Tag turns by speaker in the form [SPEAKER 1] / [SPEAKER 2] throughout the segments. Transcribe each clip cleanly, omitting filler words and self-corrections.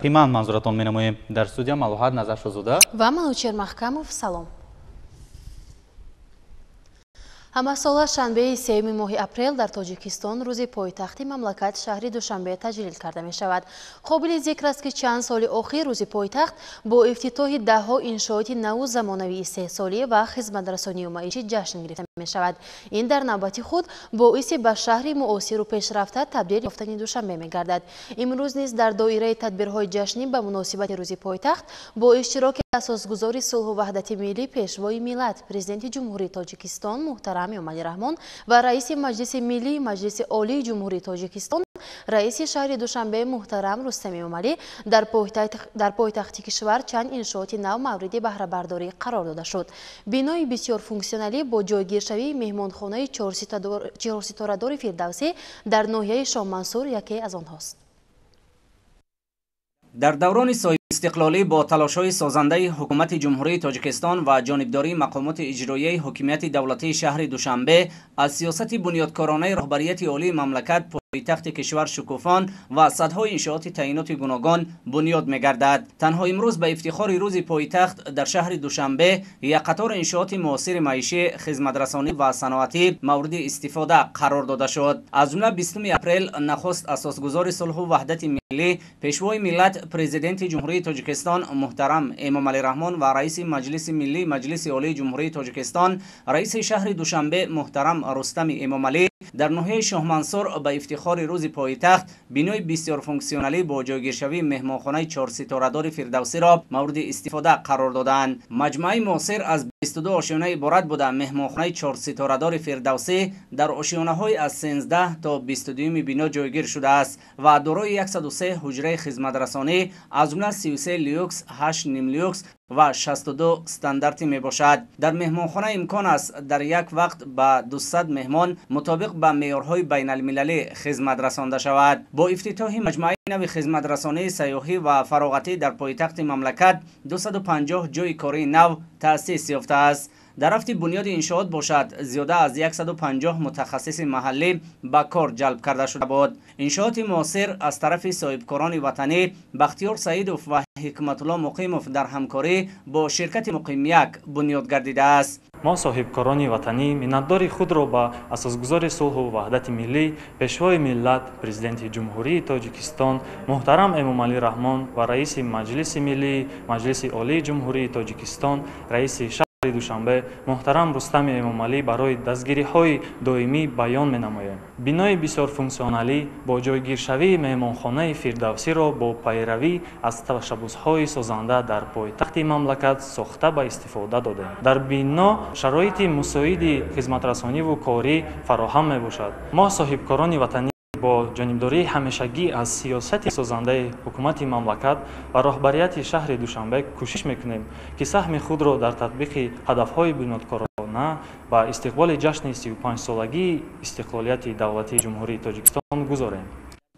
[SPEAKER 1] Пиман манзуратон менамоем дар студия Малуҳат Назаршозода
[SPEAKER 2] ва Манучер Маҳкамов. Салом. ҳамасола шанбеи 3 моҳи апрел дар Тоҷикистон рӯзи пойтахти мамлакат шаҳри Душанбе таҷлил карда мешавад. Қобили зикр аст ки чанд соли охир рӯзи пойтахт бо ифтитоҳи даҳҳо иншооти наву замонавии сеҳсолӣ ва хизматрасонию маишӣ ҷашн гирифта мешавад. Ин дар навбати худ боиси ба шаҳри муосиру пешрафта табдил ёфтани Душанбе мегардад. Имрӯз низ дар доираи тадбирҳои ҷашнӣ ба муносибати рӯзи пойтахт бо иштироки асосгузори сулҳу ваҳдати миллӣ пешвои миллат президенти ҷумҳурии Тоҷикистон муҳтарам Эмомалӣ Раҳмон ва раиси Маҷлиси миллии Маҷлиси олии ҷумҳурии Тоҷикистон раиси шаҳри Душанбе муҳтарам Рустам Эмомалӣ дар пойтахти кишвар чанд иншооти нав мавриди баҳрабардорӣ қарор дода шуд. Бинои бисёр функсионалӣ бо ҷойгиршавии меҳмонхонаи чорситорадори Фирдавсӣ дар ноҳияи Шоҳ-Мансур яке аз онҳост.
[SPEAKER 3] дар даврони соҳибистиқлолӣ бо талошҳои созандаи ҳукумати ҷумҳурии Тоҷикистон ва ҷонибдории мақомоти иҷроияи ҳокимияти давлатии шаҳри Душанбе аз сиёсати бунёдкоронаи роҳбарияти олии мамлакат пойтахти кишвар шукуфон ва садҳои иншооти таъиноти гуногон бунёд мегардад. Танҳо имрӯз ба ифтихори рӯзи пойтахт дар шаҳри Душанбе як қатор иншооти муосири маишӣ, хизматрасонӣ ва саноатӣ мавриди истифода қарор дода шуд. Аз ҷумла 20 апрел нахуст асосгузори сулҳу ваҳдати миллӣ, пешвои миллат президенти ҷумҳурии Тоҷикистон муҳтарам Эмомалӣ Раҳмон ва раиси Маҷлиси миллии Маҷлиси олии ҷумҳурии Тоҷикистон раиси шаҳри Душанбе муҳтарам Рустами Эмомалӣ дар ноҳияи Шоҳ-Мансур ба ифтихори рӯзи пойтахт бинои бисёрфунксионалӣ бо ҷойгиршавии меҳмонхонаи чорситорадори Фирдавсиро мавриди истифода қарор доданд. Маҷмӯаи муосир аз 22 ошёна иборат буда меҳмонхонаи чорситорадори Фирдавсӣ дар ошёнаҳои аз 13 то 22 бино ҷойгир шудааст ва дорои 103 ҳуҷраи хизматрасонӣ аз ҷумла 33 люкс, 8 нимлюкс ва 62 стандарти мебошад. дар меҳмонхона имкон аст дар як вақт ба 200 меҳмон мутобиқ ба меъёрҳои байналмилалӣ хизмат расонда шавад. бо ифтитоҳи маҷмӯаи нави хизматрасонии сайёҳӣ ва фароғатӣ дар пойтахти мамлакат 250 ҷойи кории нав таъсис ёфтааст. дар рафти бунёди иншоот бошад зиёда аз 150 мутахассиси маҳаллӣ ба кор ҷалб карда шуда буд. иншооти муосир аз тарафи соҳибкорони ватанӣ Бахтиёр Саидов ва Ҳикматулло Муқимов дар ҳамкорӣ бо ширкати Муқимяк бунёд гардидааст.
[SPEAKER 4] мо соҳибкорони ватанӣ миннатдори худро ба асосгузори сулҳу ваҳдати миллӣ, пешвои миллат, президенти ҷумҳурии Тоҷикистон муҳтарам Эмомалӣ Раҳмон ва раиси Маҷлиси миллии Маҷлиси олии ҷумҳурии Тоҷикистон раиси Душанбе муҳтарам Рустами Эмомалӣ барои дастгириҳои доимӣ баён менамоем. бинои бисёрфунксионалӣ бо ҷойгиршавии меҳмонхонаи Фирдавсиро бо пайравӣ аз tashabbusҳои созанда дар пойтахти мамлакат сохта ба истифода додем. дар бино шароити мусоиди хизматрасониву корӣ фароҳам мебошад. мо соҳибкорони ватанӣ бо ҷонибдории ҳамешагӣ аз сиёсати созандаи ҳукумати мамлакат ва роҳбарияти шаҳри Душанбе кӯшиш мекунем ки саҳми худро дар татбиқи ҳадафҳои бунёдкорона ва истиқболи ҷашни 35-солагии истиқлолияти давлатии ҷумҳурии Тоҷикистон гузорем.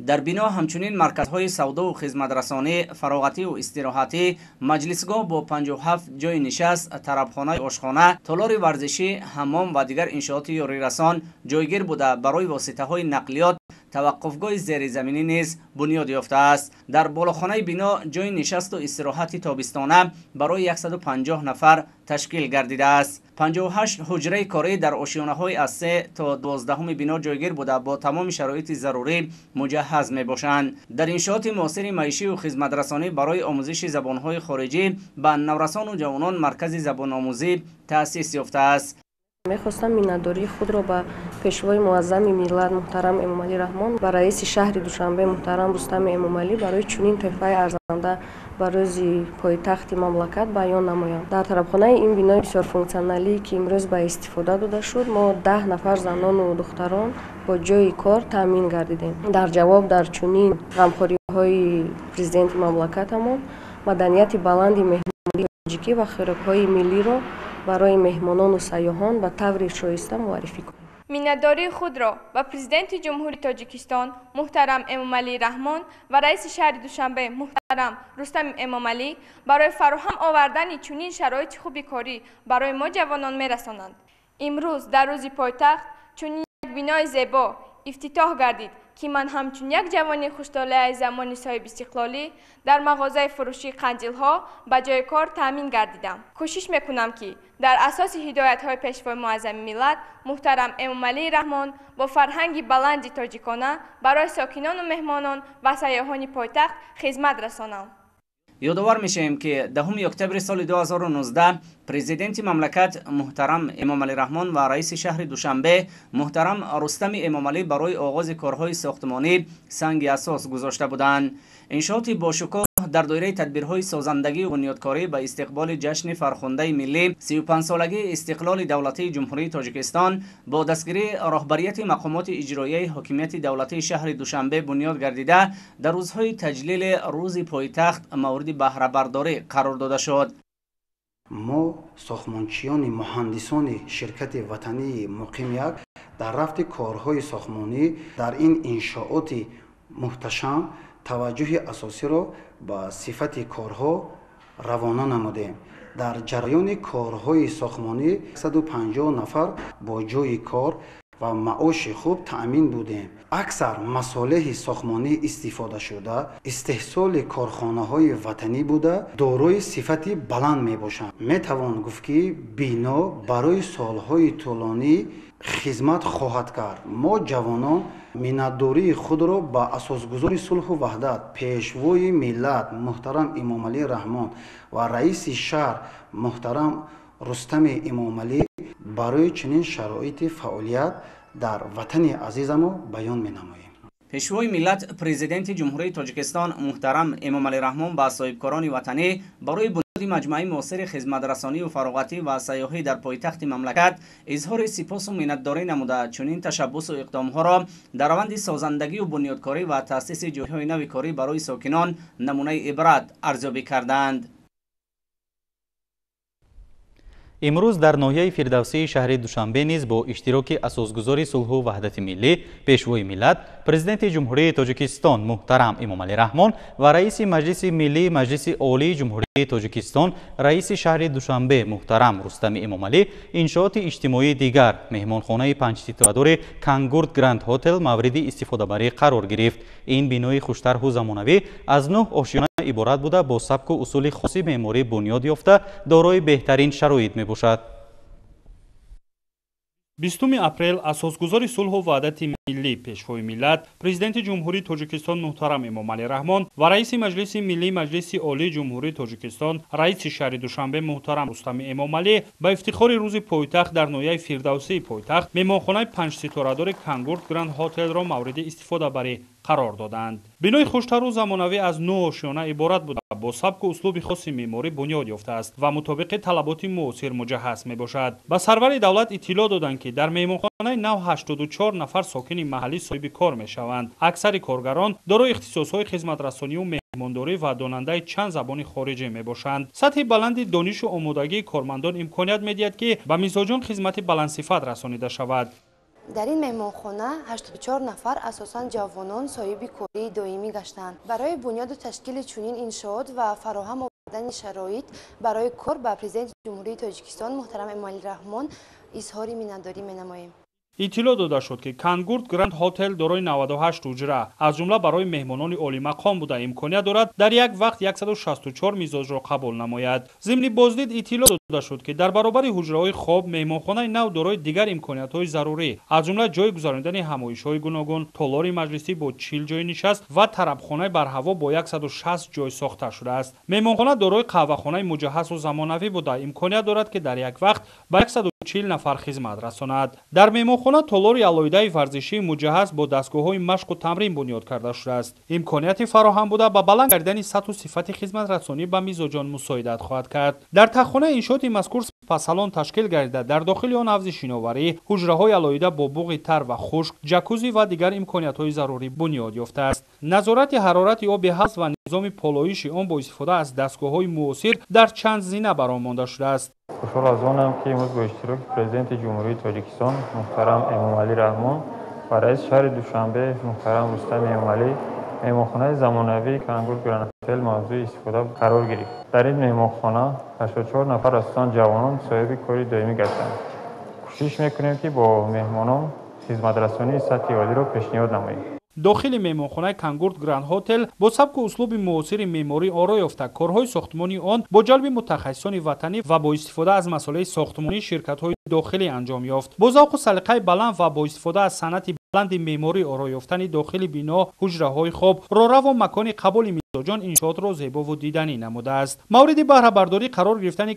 [SPEAKER 3] дар бино ҳамчунин марказҳои савдову хизматрасонӣ, фароғативу истироҳатӣ, маҷлисгоҳ бо 57 ҷойи нишаст, тарабхонаи ошхона, толори варзишӣ, ҳаммом ва дигар иншооти ёрирасон ҷойгир буда барои воситаҳои нақлиёт таваққуфгоҳи зеризаминӣ низ бунёд ёфтааст. дар болохонаи бино ҷойи нишасту истироҳати тобистона барои 150 нафар ташкил гардидааст. 58 ҳуҷраи корӣ дар ошёнаҳои аз 3 то 12 бино ҷойгир буда бо тамоми шароити зарурӣ муҷаҳҳаз мебошанд. дар иншооти муосири маишиву хизматрасонӣ барои омӯзиши забонҳои хориҷӣ ба наврасону ҷавонон маркази забономӯзӣ таъсис ёфтааст.
[SPEAKER 5] мехостам миннатдории худро ба пешвои муаззами миллат муҳтарам Эмомалӣ Раҳмон ва раиси шаҳри Душанбе муҳтарам Рустами Эмомалӣ барои чунин тӯҳфаи арзанда ба рӯзи пойтахти мамлакат баён намоям. дар тарабхонаи ин бинои бисёрфунксионалӣ ки имрӯз ба истифода дода шуд, мо 10 нафар занону духтарон бо ҷойи кор таъмин гардидем. дар ҷавоб дар чунин ғамхориҳои президенти мамлакатамон маданияти баланди меҳмонии тоҷикӣ ва хӯрокҳои миллиро барои меҳмонону сайёҳон ба таври шоиста муаррифӣ кунем.
[SPEAKER 6] миннатдории худро ба президенти ҷумҳурии Тоҷикистон муҳтарам Эмомалӣ Раҳмон ва раиси шаҳри Душанбе муҳтарам Рустами Эмомалӣ барои фароҳам овардани чунин шароити хуби корӣ барои мо ҷавонон мерасонанд. имрӯз дар рӯзи пойтахт чунин як бинои зебо ифтитоҳ гардид که من همچون یک جوانی خوش‌طالع از زمان صاحب استقلالی در مغازه فروشی قنجل‌ها به جای کار تامین گردیدم. کوشش میکنم که در اساس هدایت‌های پیشوای معظم ملت محترم امامعلی رحمان با فرهنگ بلند تاجیکانه برای ساکنان و مهمانان و سیاحان پایتخت خدمت رسانم.
[SPEAKER 3] یادآور میشیم که 10 اکتبر سال 2019 پرزیدنت مملکت محترم امامعلی رحمان و رئیس شهر دوشنبه محترم رستم امامعلی برای آغاز کارهای ساختمانی سنگ اساس گذاشته بودند. انشاءات باشکوه در دایره تدبیرهای سازندگی و بنیادکاری به استقبال جشن فرخنده ملی 35 سالگی استقلال دولتی جمهوری تاجیکستان با دستگیری رهبریت مقامات اجرایی حاکمیت دولتی شهر دوشنبه بنیاد گردیده در روزهای تجلیل روز پایتخت مورد بهره برداری قرار داده شد.
[SPEAKER 7] ما ساختمانچیان مهندسان شرکت وطنی مقیم یک در رفت کارهای ساختمانی در این انشاءات محتشم توجه اساسی را به صفت کارها روانه نمودیم. در جریان کارهای ساختمانی 150 نفر با جای کار و معاش خوب تأمین بودیم. اکثر مصالح ساختمانی استفاده شده استحصال کارخانه های وطنی بوده دارای صفت بلند می باشند. می توان گفت که بنا برای سالهای طولانی خدمت خواهد کرد. ما جوانان منتداری خود را به اساسگذار صلح و وحدت پیشوای ملت محترم امامعلی رحمان و رئیس شهر محترم رستم امامعلی برای چنین شرایط فعالیت در وطن عزیزم بیان می نماییم.
[SPEAKER 3] پیشوای ملت پرزیدنت جمهوری تاجیکستان محترم امامعلی رحمان با صاحبکاران وطنی برای مجمع معاصر خدمت رسانی و فراغتی و سیاحی در پایتخت مملکت اظهار سپاس و منتداری نموده چنین تشبس و اقدامها را در روند سازندگی و بنیادکاری و تأسیس جایهای نو کاری برای ساکنان نمونه عبرت ارزیابی کردند.
[SPEAKER 1] امروز در ناحیه فردوسی شهر دوشنبه نیز با اشتراک اساسگذار صلح و وحدت ملی پیشوای ملت پرزیدنت جمهوری تاجیکستان محترم امامعلی رحمان و رئیس مجلس ملی مجلس عالی جمهوری تاجیکستان رئیس شهر دوشنبه محترم رستم امامعلی انشاءات اجتماعی دیگر مهمانخانه 5 ستاره‌دار کانگورد گراند هتل مورد استفاده بری قرار گرفت. این بینای خوش‌طرح و زمانوی از 9 آشیانه عبارت بوده با سبک و اصول خاصی معماری بنیاد یافته دارای بهترین شرایط می باشد.
[SPEAKER 4] 20 اپریل اساسگذار صلح و وحدت ملی پیشوای ملت پرزیدنت جمهوری تاجیکستان محترم امامعلی رحمان و رئیس مجلس ملی مجلس عالی جمهوری تاجیکستان رئیس شهر دوشنبه محترم رستم امامعلی با افتخار روز پایتخت در ناحیه فردوسی پایتخت مهمانخانه 5 ستاره‌دار کانگورد گراند هتل را مورد استفاده بری قرار دادند. بنای خوش‌طرح و زمانوی از 9 آشیانه عبارت بوده با سبک و اسلوب خاص معماری بنیاد یافته است و مطابق طلبات معاصر مجهز میباشد. به سرور دولت اطلاع دادند که در مهمانخانه نو 84 نفر ساکن محلی صاحب کار میشوند. اکثر کارگران دارای اختصاص‌های خدمت رسانی و مهمانداری و داننده چند زبان خارجی میباشند. سطح بلند دانش و آمادگی کارمندان امکانیت میدهد که به میزبان خدمت بلند صفت رسانیده شود.
[SPEAKER 8] در این مهمانخانه 84 نفر اساساً جوانان صاحب کاری دائمی گشتند. برای بنیاد و تشکیل چنین انشاءات و فراهم آوردن شرایط برای کار به پرزیدنت جمهوری تاجیکستان محترم امامعلی رحمان اظهار منتداری می‌نماییم.
[SPEAKER 4] اطلاع داده شد که کانگورد گراند هتل دارای 98 حجره از جمله برای مهمانان عالی مقام بوده امکانیت دارد در یک وقت 164 میزاج را قبول نماید. ضمن بازدید اطلاع داده شد که در برابر حجره‌های خواب مهمانخانه نو دارای دیگر امکانیت‌های ضروری از جمله جای گذراندن همایش‌های گوناگون، تالار مجلسی با 40 جای نشست و طربخانه بر هوا با 160 جای ساخته شده است. مهمانخانه دارای قهوه‌خانه مجهز و زمانوی بوده امکانیت دارد که در یک وقت با 140 نفر خدمت رساند. در مهمانخانه تالاری علایده ورزشی مجهز با دستگاه‌های مشق و تمرین بنیاد کرده شده است. امکانیت فراهم بوده با بلند گردیدن سطح و صفت خدمت رسانی به میزبان مساعدت خواهد کرد. در تخانه انشاءات مذکور سپاسالن تشکیل گردیده در داخل آن حوض شناوری، حجره‌های علایده با بوق تر و خشک، جکوزی و دیگر امکانیت‌های ضروری بنیاد یافته است. نظارت حرارت آب حوض و نظام پالایش آن با استفاده از دستگاه‌های معاصر در چند زینه برآمده شده است.
[SPEAKER 9] خوشحال از آنم که امروز با اشتراک پرزیدنت جمهوری تاجیکستان محترم امامعلی رحمان و رئیس شهر دوشنبه محترم رستم امامعلی مهمانخانه زمانوی کانگورد گراند هتل موضوع استفاده قرار گرفت. در این مهمانخانه 84 نفر از آن جوانان صاحب کاری دائمی گشتند. کوشش میکنیم که با مهمانان خدمت رسانی سطح عالی را پیشنهاد نماییم.
[SPEAKER 10] داخل مهمانخانه کانگورد گراند هتل با سبک و اسلوب معاصر معماری آرا یافته کارهای ساختمانی آن با جلب متخصصان وطنی و با استفاده از مسائل ساختمانی شرکت‌های داخلی انجام یافت. با ذوق و سلیقه بلند و با استفاده از صنعت بلند معماری آرا یافتن داخل بنا، حجره‌های خواب، راهرو و مکان قبول میزبانان انشاءات را زیبا و دیدنی نموده است. مورد بهره برداری قرار گرفتن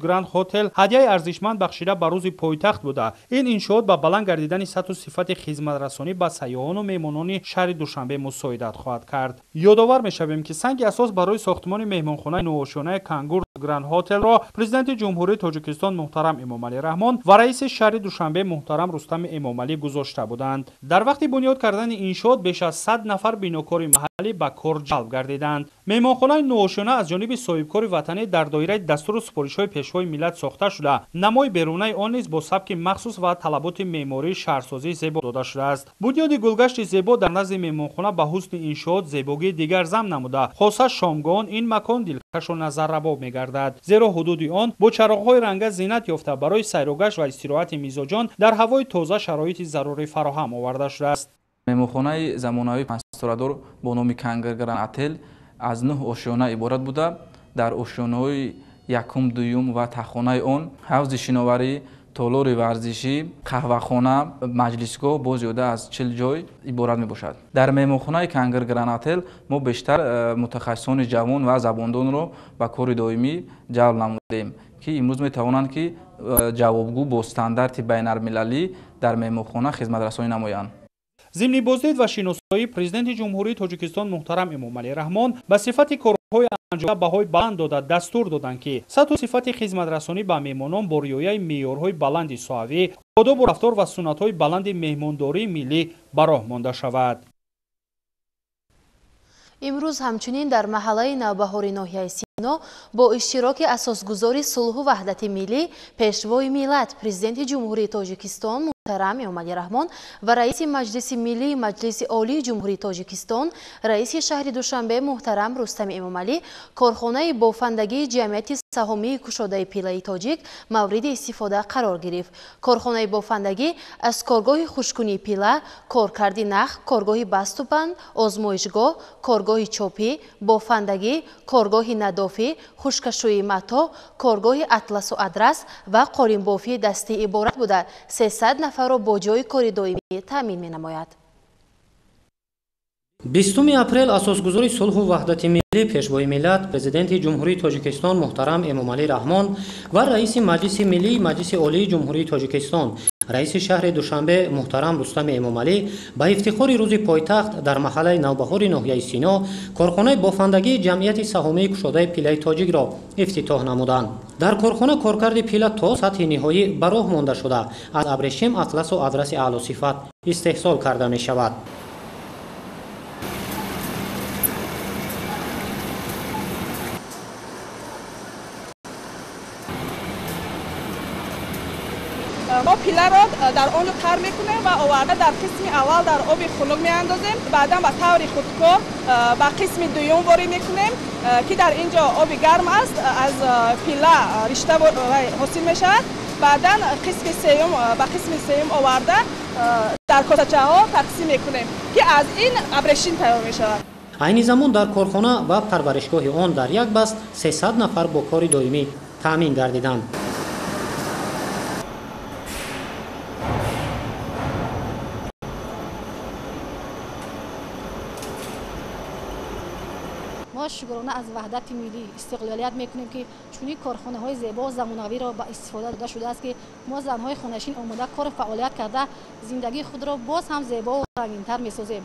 [SPEAKER 10] گراند هتل هدیه ارزشمند بخشیده به روز پایتخت بوده. این انشاءات با بلند گردیدن سطح و صفت خدمت رسانی به سیاحان و مهمانان شهر دوشنبه مساعدت خواهد کرد. یادآور می‌شویم که سنگ اساس برای ساختمان مهمانخانه نوآشیانه کانگورد گراند هتل را پرزیدنت جمهوری تاجیکستان محترم امامعلی رحمان و رئیس شهر دوشنبه محترم رستم امامعلی گذاشته بودند. در وقت بنیاد کردن انشاءات بیش از 100 نفر بیناکار محلی به کار جلب گردیدند. مهمانخانه نوآشیانه از جانب صاحبکار وطنی در دایره دستور و سفارش‌های پیشوای ملت ساخته شده. نمای بیرونی آن نیز با سبک مخصوص و طلبات معماری شهرسازی زیبا داده شده است. بنیاد گلگشت زیبا در نزد مهمانخانه به حسن انشاءات زیبایی دیگر ضم نموده. خاصه شامگاه این مکان دلکش و نظرربا می‌گردد، زیرا حدود آن با چراغ‌های رنگه زینت یافته برای سیر و گشت و استراحت میزبانان در هوای تازه شرایط ضروری فراهم آورده شده است.
[SPEAKER 11] مهمانخانه زمانوی پنجستاره‌دار با نام کانگورد گراند هتل از 9 آشیانه عبارت بوده. در آشیانه‌های یکم، دوم و تخانه آن حوض شناوری، تالار ورزشی، قهوه‌خانه، مجلسگاه با زیاده از 40 جای عبارت میباشد. در مهمانخانه کانگورد گراند هتل ما بیشتر متخصصان جوان و زباندان را به کار دائمی جلب نمودیم که امروز میتوانند که جوابگو با استاندارد بین‌المللی در مهمانخانه خدمت رسانی نمایند.
[SPEAKER 10] ضمن بازدید و شناسایی پرزیدنت جمهوری تاجیکستان محترم امامعلی رحمان به صفت کارهای انجام بهای بلند داده دستور دادند که سطح و صفت خدمت رسانی به مهمانان با رعایت معیارهای بلند صحوی، آداب و رفتار و سنت‌های بلند مهمانداری ملی به راه مانده شود.
[SPEAKER 2] امروز همچنین در محله نوبهاری ناحیه سینا با اشتراک اساسگذاری صلح و وحدت ملی، پیشوای ملت پرزیدنت جمهوری تاجیکستان محترم امامعلی رحمان و رئیس مجلس ملی مجلس عالی جمهوری تاجیکستان رئیس شهر دوشنبه محترم رستم امامعلی کارخانه بافندگی جمعیت سهامی کشاده پیلای تاجیک مورد استفاده قرار گرفت. کارخانه بافندگی از کارگاه خشککنی پیله، کارکردی نخ، کارگاه بست و بند، آزمایشگاه، کارگاه چاپی، بافندگی، کارگاه ندافی، خشکشویی متا، کارگاه اطلس و ادرس و قالین بافی دستی عبارت بوده 300 نفر را با جای کاری دائمی تامین می‌نماید.
[SPEAKER 12] 20 اپریل اساسگذاری صلح و وحدت ملی پیشوای ملت پرزیدنت جمهوری تاجیکستان محترم امامعلی رحمان و رئیس مجلس ملی مجلس عالی جمهوری تاجیکستان رئیس شهر دوشنبه محترم رستم امامعلی به افتخار روز پایتخت در محله نوبهاری ناحیه سینا کارخانه بافندگی جمعیت سهامی کشاده پیله تاجیک را افتتاح نمودند. در کارخانه کارکرد پیله تا سطح نهایی به راه مانده شده از ابریشم، اطلس و ادرس اعلی صفت استحصال کرده می شود.
[SPEAKER 13] ما پیله را در آنجا تر میکنیم و آورده در قسم اول در آب خنک میاندازیم، بعدا به طور خودکار به قسم دوم وارد میکنیم که در اینجا آب گرم است، از پیله رشته حاصل میشود. بعدا به قسم سوم آورده در کاسچه ها تقسیم میکنیم که از این ابریشم تیار میشود.
[SPEAKER 12] عین زمان در کارخانه و پرورشگاه آن در یک بست 300 نفر با کار دائمی تامین گردیدند.
[SPEAKER 14] ما شکرانه از وحدت ملی استقلالیت میکنیم که چونی کارخانه های زیبا زمانوی را به استفاده داده شده است که ما زنهای خانه‌نشین آماده کار فعالیت کرده زندگی خود را باز هم زیبا و رنگین‌تر می‌سازیم.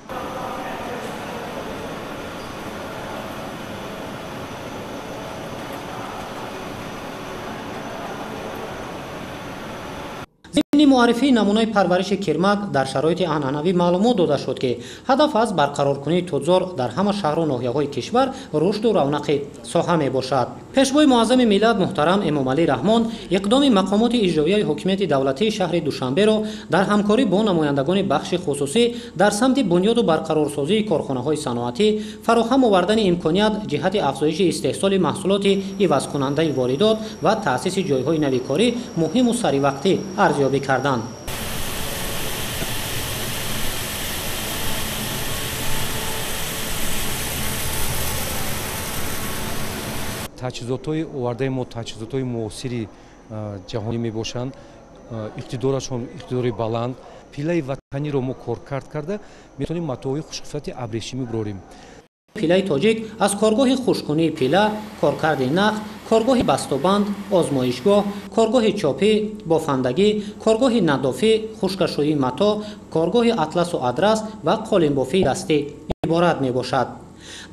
[SPEAKER 12] ضمن معرفی نمونه پرورش کرمک در شرایط عنعنوی معلومات داده شد که هدف از برقرارکنی توزار در همه شهر و ناحیه‌های کشور رشد و رونق ساحه می باشد. پیشوای معظم ملت محترم امامعلی رحمان اقدام مقامات اجرایی حکومت دولتی شهر دوشنبه را در همکاری با نمایندگان بخش خصوصی در سمت بنیاد و برقرارسازی کارخانه‌های صنعتی فراهم آوردن امکانیت جهت افزایش استحصال محصولات عوض کننده واردات و تأسیس جایهای نویکاری مهم و سریع ارزیابی کردند.
[SPEAKER 15] таҷҳизотҳои овардаи мо таҷҳизотҳои муосири ҷаҳонӣ мебошанд, иқтидорашон иқтидори баланд. Пилаи ватаниро мо коркард карда метавонем матоъи хушқисмати абрешимӣ бурорем.
[SPEAKER 12] пилаи тоҷик аз коргоҳи хушккунии пила, коркарди нах, коргоҳи бастобанд, озмоишгоҳ, коргоҳи чопӣ, бофандагӣ, коргоҳи надофӣ, хушкашӯии мато, коргоҳи атласу адрас ва қолинбофии дастӣ иборат мебошад.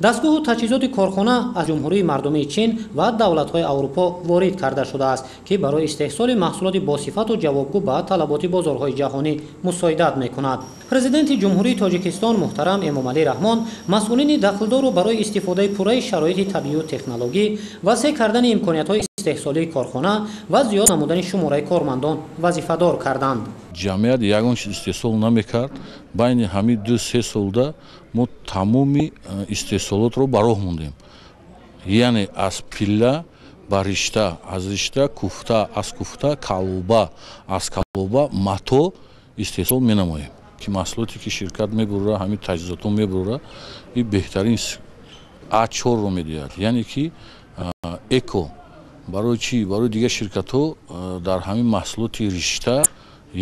[SPEAKER 12] дастгоҳу таҷҳизоти корхона аз ҷумҳурии мардумии чин ва давлатҳои аврупо ворид карда шудааст, ки барои истеҳсоли маҳсулоти босифату ҷавобгӯ ба талаботи бозорҳои ҷаҳонӣ мусоидат мекунад. президенти ҷумҳурии тоҷикистон муҳтарам эмомалӣ раҳмон масъулини дахлдору барои истифодаи пурраи шароити табиию технологӣ, васеъ кардани имкониятҳои истеҳсолии корхона ва зиёд намудани шумораи кормандон вазифадор карданд.
[SPEAKER 16] ҷамъият ягон чиз истеҳсол намекард. байни ҳамин 2-3 солда мо тамоми истеҳсолотро ба роҳ мондем. яъне аз пилла ба ришта, аз ришта куфта, аз куфта калоба, аз калоба мато истеҳсол менамоем, ки маҳсулоте ки ширкат мебурра, ҳамин таҷҳизотҳо мебурра, ин беҳтарин А4-ро медиҳад. яъне ки эко барои чӣ? барои дигар ширкатҳо дар ҳамин маҳсулоти ришта,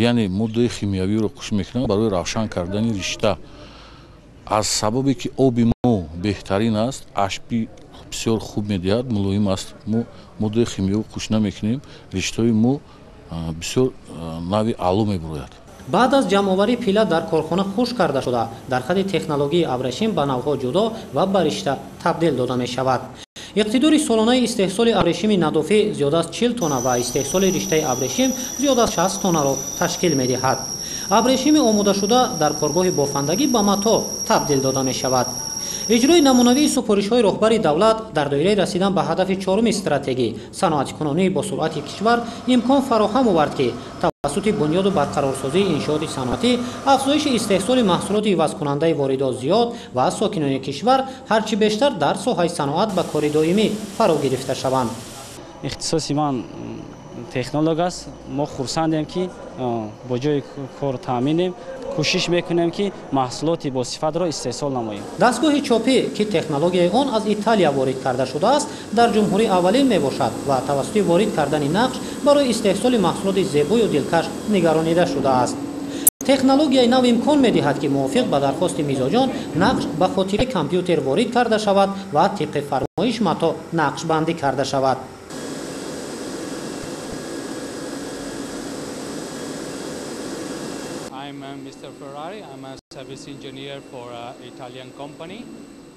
[SPEAKER 16] яъне моддаи химиявиро қуш мекунанд барои равшан кардани ришта. аз сабабе ки оби мо беҳтарин аст, ашби бисёр хуб медиҳад, мулоим аст, мо моддаи химиявӣ қуш намекунем, риштаи мо бисёр нави аъло мебурояд.
[SPEAKER 12] баъд аз ҷамъоварии пила дар корхона хушк карда шуда, дар хади технологии абрешим ба навъҳо ҷудо ва ба ришта табдил дода мешавад. иқтидори солонаи истеҳсоли абрешими надофӣ зиёда аз 40 тонна ва истеҳсоли риштаи абрешим зиёда аз 60 тоннаро ташкил медиҳад. абрешими омодашуда дар коргоҳи бофандагӣ ба мато табдил дода мешавад. иҷрои намунавии супоришҳои роҳбари давлат дар доираи расидан ба ҳадафи чоруми стратегӣ саноатикунонии босуръати кишвар имкон фароҳам овард, ки тавассути бунёду барқарорсозии иншооти саноатӣ афзоиши истеҳсоли маҳсулоти ивазкунандаи воридот зиёд ва сокинони кишвар ҳарчи бештар дар соҳаи саноат ба кори доимӣ фаро гирифта шаванд.
[SPEAKER 17] ихтисоси ман технолог аст. мо хурсандем ки бо ҷои кор таъминем, кӯшиш мекунем ки маҳсулоти босифатро истеҳсол намоем.
[SPEAKER 12] дастгоҳи чопӣ, ки технологияи он аз Италия ворид карда шудааст, дар ҷумҳурӣ аввалин мебошад ва тавассути ворид кардани нақш барои истеҳсоли маҳсулоти зебою дилкаш нигаронида шудааст. технологияи нав имкон медиҳад, ки мувофиқ ба дархости мизоҷон нақш ба хотираи компютер ворид карда шавад ва тибқи фармоиш мато нақшбандӣ карда шавад.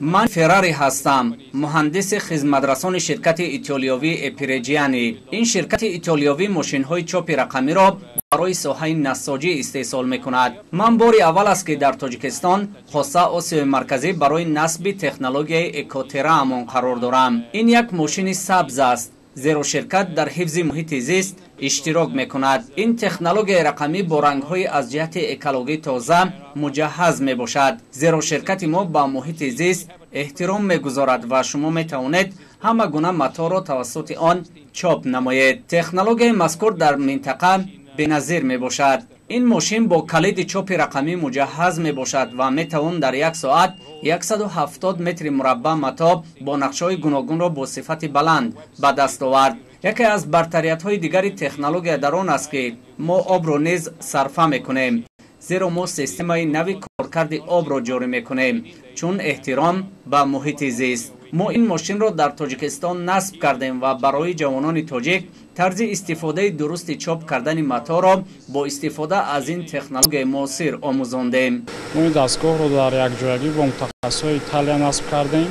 [SPEAKER 3] من فراری هستم، مهندس خدمترسان شرکت ایتالیایی اپریجیانی. این شرکت ایتالیایی ماشین‌های چاپ رقمی را برای ساحه نساجی استحصال می‌کند. من بار اول است که در تاجیکستان خاصه آسیای مرکزی برای نصب تکنولوژی اکوترا امان قرار دارم. این یک ماشین سبز است. زیرا شرکت در حفظ محیط زیست اشتراک میکند. این تکنولوژی رقمی با رنگ‌های از جهت اکولوژی تازه مجهز میباشد. زیرا شرکت ما با محیط زیست احترام میگذارد و شما میتوانید همه گونه متا را توسط آن چاپ نمایید. تکنولوژی مذکور در منطقه بنظیر میباشد. این ماشین با کلید چاپ رقمی مجهز می باشد و می توان در یک ساعت 170 متر مربع متا با نقشه‌های گوناگون را با صفت بلند به دست آورد. یکی از برتریت‌های دیگری تکنولوژی در آن است که ما آب را نیز صرفه می‌کنیم. زیرا ما سیستم نوی کارکرد آب را جاری می‌کنیم چون احترام به محیط زیست. ما این ماشین را در تاجیکستان نصب کردیم و برای جوانان تاجیک طرز استفاده درست چاپ کردن متا را با استفاده از این تکنولوژی معاصر آموزاندیم.
[SPEAKER 10] ما این دستگاه را در یک جایگی با متخصصای ایتالیا نصب کردیم.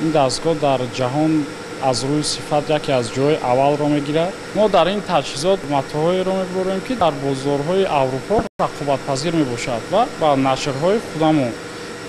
[SPEAKER 10] این دستگاه در جهان از روی صفت یکی از جای اول را میگیرد. ما در این تجهیزات متاهایی را میبریم که در بازارهای اروپا رقابت پذیر میباشد و با نشرهای خودمون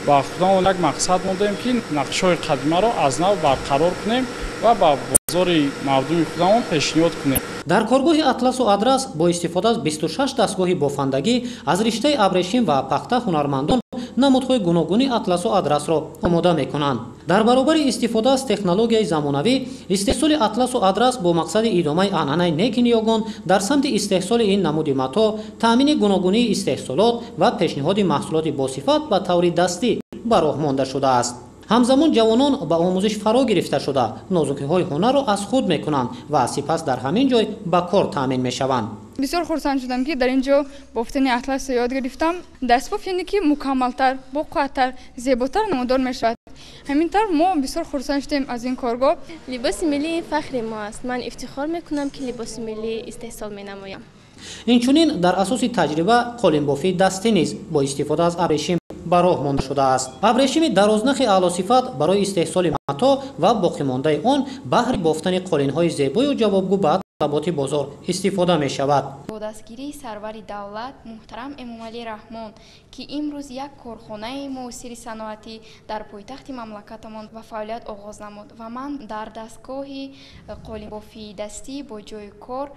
[SPEAKER 10] با خودمون یک مقصد ماندیم که نقش‌های قدیمی را از نو برقرار کنیم و با بازار مردم خودمون پیشنهاد کنیم.
[SPEAKER 12] در کارگاه اطلس و آدرس با استفاده از 26 دستگاه بافندگی از رشته ابریشم و پخته هنرمندان نمودهای گوناگونی اطلس و آدرس را آماده می‌کنند. در برابر استفاده از تکنولوژی زمانوی، استحصال اطلس و آدرس با مقصد ادامه عنعنه نیک نیاگان در سمت استحصال این نمود متا، تامین گوناگونی استحصالات و پیشنهاد محصولات باصفت به طور دستی به راه مانده شده است. ҳамзамон ҷавонон ба омӯзиш фаро гирифта шуда нозукиҳои ҳунарро аз худ мекунанд ва сипас дар ҳамин ҷой ба кор таъмин мешаванд.
[SPEAKER 18] бисёр хурсанд шудам ки дар ин ҷо бофтани атласро ёд гирифтам. дастбоф яъне ки мукаммалтар, боқуаттар, зеботар намудор мешавад. ҳамин тавр мо бисёр хурсанд шудем аз ин коргоҳ.
[SPEAKER 19] либоси миллии фахри мо аст. ман ифтихор мекунам ки либоси миллӣ истеҳсол менамоям.
[SPEAKER 12] инчунин дар асоси таҷриба қолинбофии дастӣ низ бо истифода аз абрешим ба роҳ монда шудааст. абрешими дарознахи аълосифат барои истеҳсоли мато ва боқимондаи он баҳри бофтани қолинҳои зебою ҷавобгӯ ба талаботи бозор истифода мешавад.
[SPEAKER 20] бо дастгирии сарвари давлат муҳтарам эмомалӣ раҳмон ки имрӯз як корхонаи муосири саноатӣ дар пойтахти мамлакатамон ба фаъолият оғоз намуд ва ман дар дастгоҳи қолинбофии дастӣ бо ҷои кор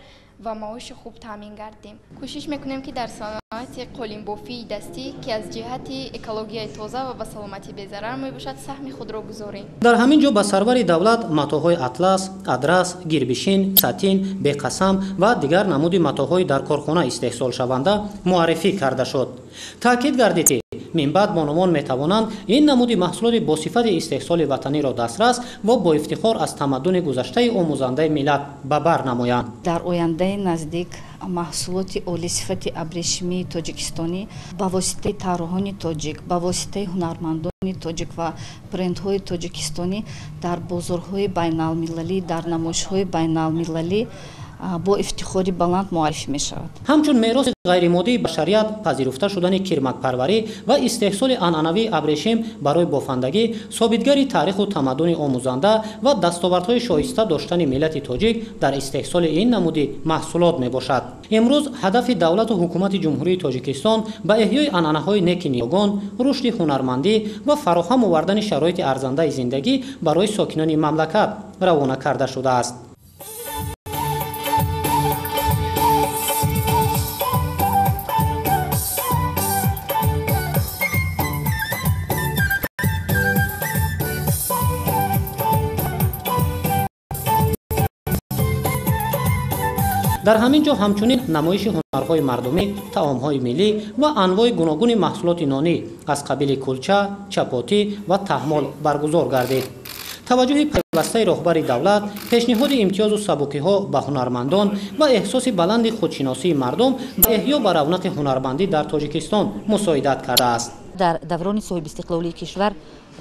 [SPEAKER 20] ва маоши хуб таъмин гардем. кӯшиш мекунем ки дар саноати қолинбофии дастӣ ки аз ҷиҳати экологияи тоза ва ба саломатӣ безарар мебошад саҳми худро гузорем.
[SPEAKER 12] дар ҳамин ҷо ба сарвари давлат матоҳои атлас, адрас, гирбишин, сатин, беқасам ва дигар намуди матоҳои дар корхона истеҳсолшаванда муаррифӣ карда шуд. таъкид гардид ки минбаъд бонувон метавонанд ин намуди маҳсулоти босифати истеҳсоли ватаниро дастрас ва бо ифтихор аз тамаддуни гузаштаи омӯзандаи миллат ба бар намоянд.
[SPEAKER 21] дар ояндаи наздик маҳсулоти олисифати абрешимии тоҷикистонӣ ба воситаи тарҳони тоҷик, ба воситаи ҳунармандони тоҷик ва брендҳои тоҷикистонӣ дар бозорҳои байналмилалӣ, дар намоишҳои байналмилалӣ бо ифтихори баланд муаррифӣ мешавад. ҳамчун мероси ғайримоддии башарият пазируфта шудани кирмакпарварӣ ва истеҳсоли анъанавии абрешим барои бофандагӣ собитгари таъриху тамаддуни омӯзанда ва дастовардҳои шоиста доштани миллати тоҷик дар истеҳсоли ин намуди маҳсулот мебошад. имрӯз ҳадафи давлату ҳукумати ҷумҳурии тоҷикистон ба эҳёи анъанаҳои неки ниёгон, рушди ҳунармандӣ ва фароҳам овардани шароити арзандаи зиндагӣ барои сокинони мамлакат равона карда шудааст. дар ҳамин ҷо ҳамчунин намоиши ҳунарҳои мардумӣ, таомҳои миллӣ ва анвои гуногуни маҳсулоти нонӣ аз қабили кулча, чапотӣ ва таҳмол баргузор гардид. таваҷҷӯҳи пайвастаи роҳбари давлат, пешниҳоди имтиёзу сабукиҳо ба ҳунармандон ва эҳсоси баланди худшиносии мардум ба эҳё ба равнақи ҳунармандӣ дар Тоҷикистон мусоидат кардааст.
[SPEAKER 22] дар даврони соҳибистиқлолии кишвар